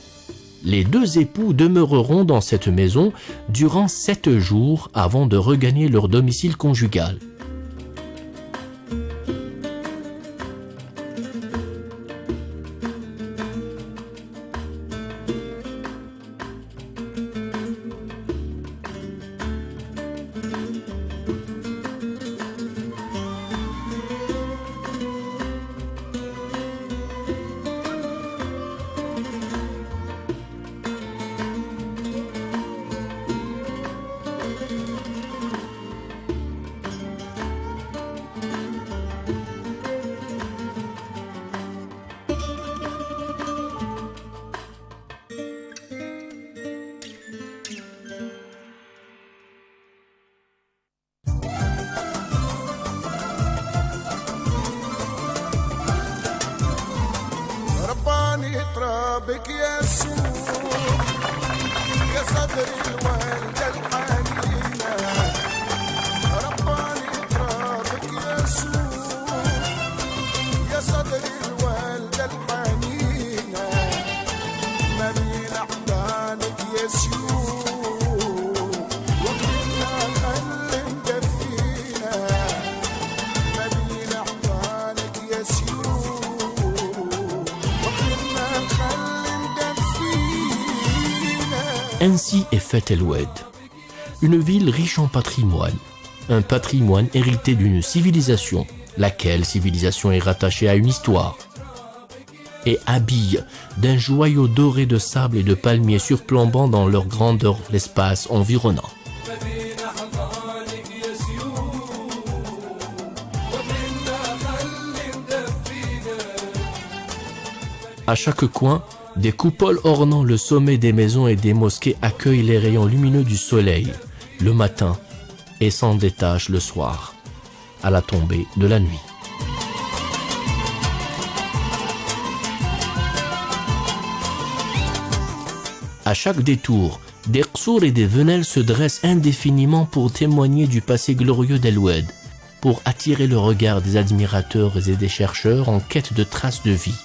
Les deux époux demeureront dans cette maison durant 7 jours avant de regagner leur domicile conjugal. Ainsi est faite El Oued, une ville riche en patrimoine, un patrimoine hérité d'une civilisation, laquelle civilisation est rattachée à une histoire, et habille d'un joyau doré de sable et de palmiers surplombant dans leur grandeur l'espace environnant. À chaque coin, des coupoles ornant le sommet des maisons et des mosquées accueillent les rayons lumineux du soleil le matin et s'en détachent le soir, à la tombée de la nuit. À chaque détour, des qsours et des venelles se dressent indéfiniment pour témoigner du passé glorieux d'El Oued, pour attirer le regard des admirateurs et des chercheurs en quête de traces de vie.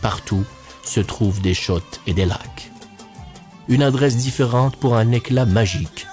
Partout se trouvent des chôtes et des lacs. Une adresse différente pour un éclat magique.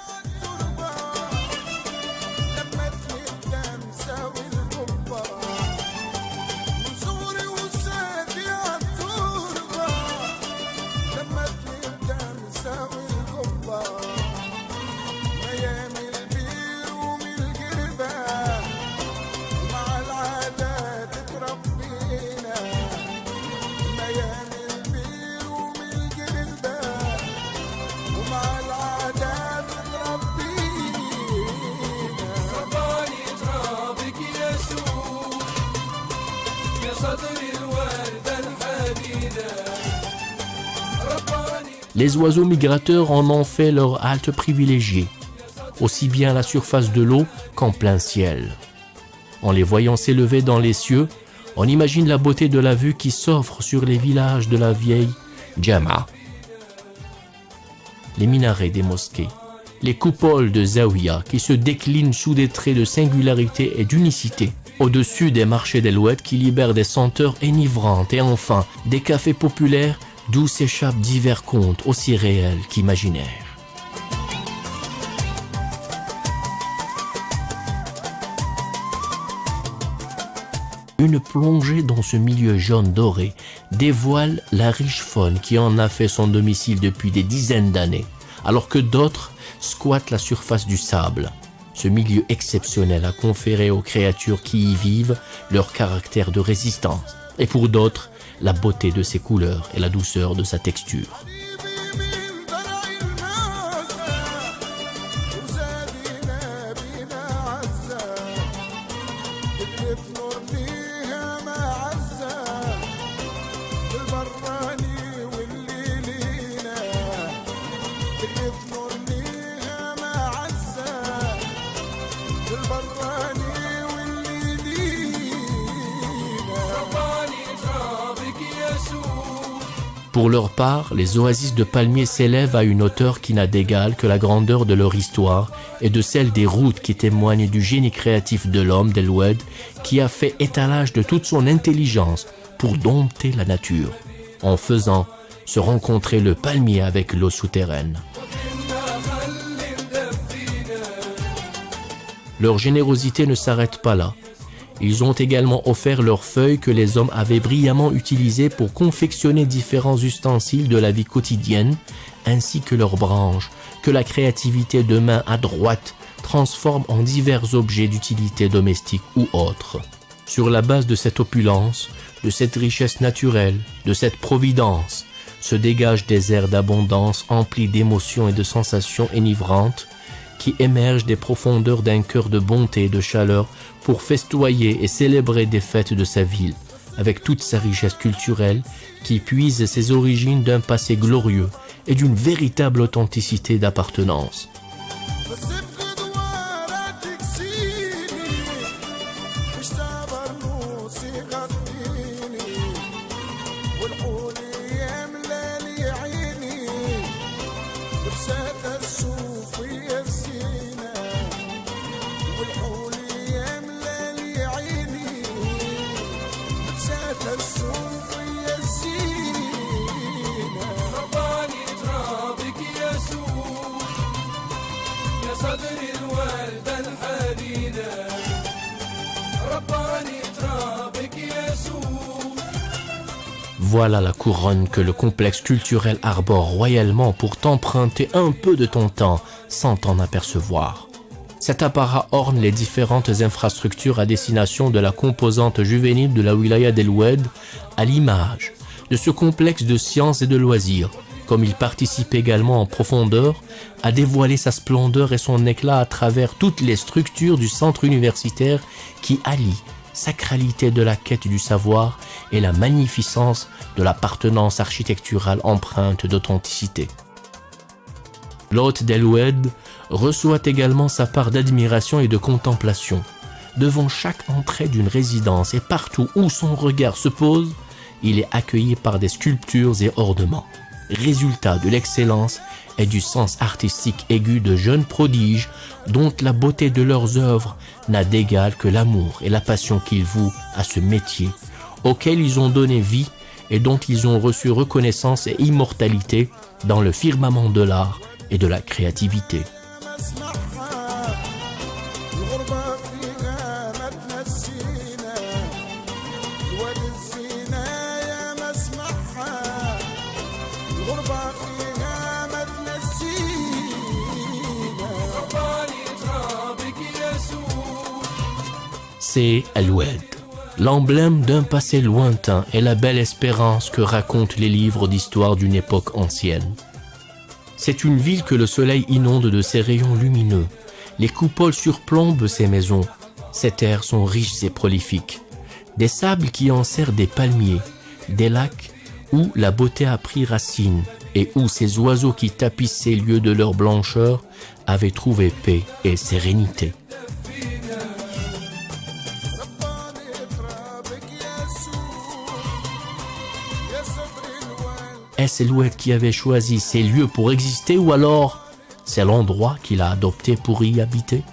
Les oiseaux migrateurs en ont fait leur halte privilégiée, aussi bien à la surface de l'eau qu'en plein ciel. En les voyant s'élever dans les cieux, on imagine la beauté de la vue qui s'offre sur les villages de la vieille Jama. Les minarets des mosquées, les coupoles de Zawiya qui se déclinent sous des traits de singularité et d'unicité, au-dessus des marchés d'El Oued qui libèrent des senteurs enivrantes et enfin des cafés populaires d'où s'échappent divers contes aussi réels qu'imaginaires. Une plongée dans ce milieu jaune doré dévoile la riche faune qui en a fait son domicile depuis des dizaines d'années, alors que d'autres squattent la surface du sable. Ce milieu exceptionnel a conféré aux créatures qui y vivent leur caractère de résistance, et pour d'autres, la beauté de ses couleurs et la douceur de sa texture. Pour leur part, les oasis de palmiers s'élèvent à une hauteur qui n'a d'égal que la grandeur de leur histoire et de celle des routes qui témoignent du génie créatif de l'homme d'El Oued qui a fait étalage de toute son intelligence pour dompter la nature, en faisant se rencontrer le palmier avec l'eau souterraine. Leur générosité ne s'arrête pas là. Ils ont également offert leurs feuilles que les hommes avaient brillamment utilisées pour confectionner différents ustensiles de la vie quotidienne, ainsi que leurs branches, que la créativité de main adroite transforme en divers objets d'utilité domestique ou autre. Sur la base de cette opulence, de cette richesse naturelle, de cette providence, se dégagent des airs d'abondance emplis d'émotions et de sensations enivrantes, qui émergent des profondeurs d'un cœur de bonté et de chaleur pour festoyer et célébrer des fêtes de sa ville, avec toute sa richesse culturelle qui puise ses origines d'un passé glorieux et d'une véritable authenticité d'appartenance. Voilà la couronne que le complexe culturel arbore royalement pour t'emprunter un peu de ton temps sans t'en apercevoir. Cet apparat orne les différentes infrastructures à destination de la composante juvénile de la wilaya d'El Oued, à l'image de ce complexe de sciences et de loisirs, comme il participe également en profondeur à dévoiler sa splendeur et son éclat à travers toutes les structures du centre universitaire qui allient sacralité de la quête du savoir et la magnificence de l'appartenance architecturale empreinte d'authenticité. L'hôte d'El Oued reçoit également sa part d'admiration et de contemplation. Devant chaque entrée d'une résidence et partout où son regard se pose, il est accueilli par des sculptures et ornements, résultat de l'excellence et du sens artistique aigu de jeunes prodiges dont la beauté de leurs œuvres n'a d'égal que l'amour et la passion qu'ils vouent à ce métier, auquel ils ont donné vie et dont ils ont reçu reconnaissance et immortalité dans le firmament de l'art et de la créativité. C'est El Oued, l'emblème d'un passé lointain et la belle espérance que racontent les livres d'histoire d'une époque ancienne. C'est une ville que le soleil inonde de ses rayons lumineux. Les coupoles surplombent ses maisons. Ses terres sont riches et prolifiques. Des sables qui enserrent des palmiers, des lacs où la beauté a pris racine et où ces oiseaux qui tapissent ces lieux de leur blancheur avaient trouvé paix et sérénité. Est-ce El Oued qui avait choisi ces lieux pour exister ou alors c'est l'endroit qu'il a adopté pour y habiter?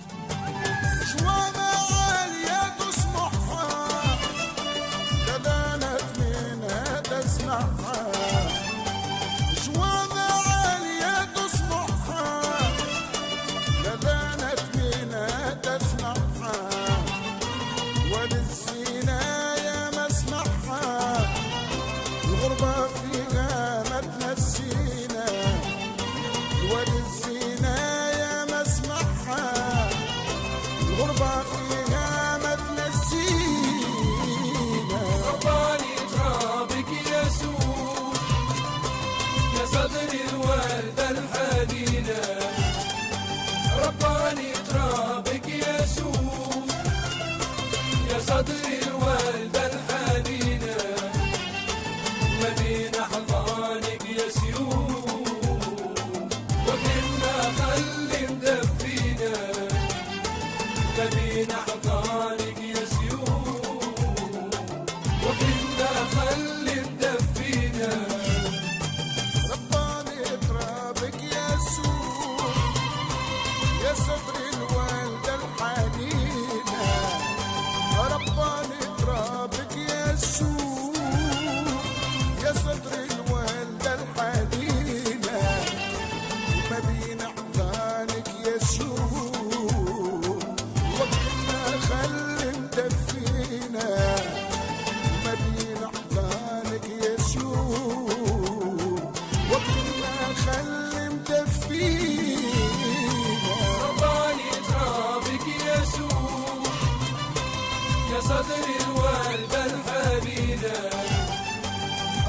صدري الوردة الحنينة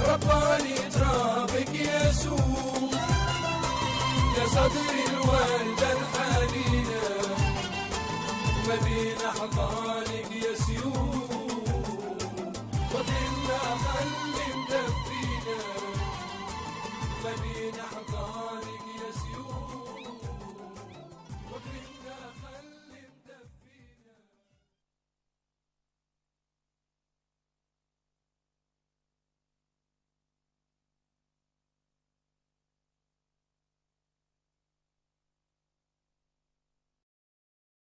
رباني ترابك يسوع يا صدري الوردة الحنينة ما بين أحضانك يسوع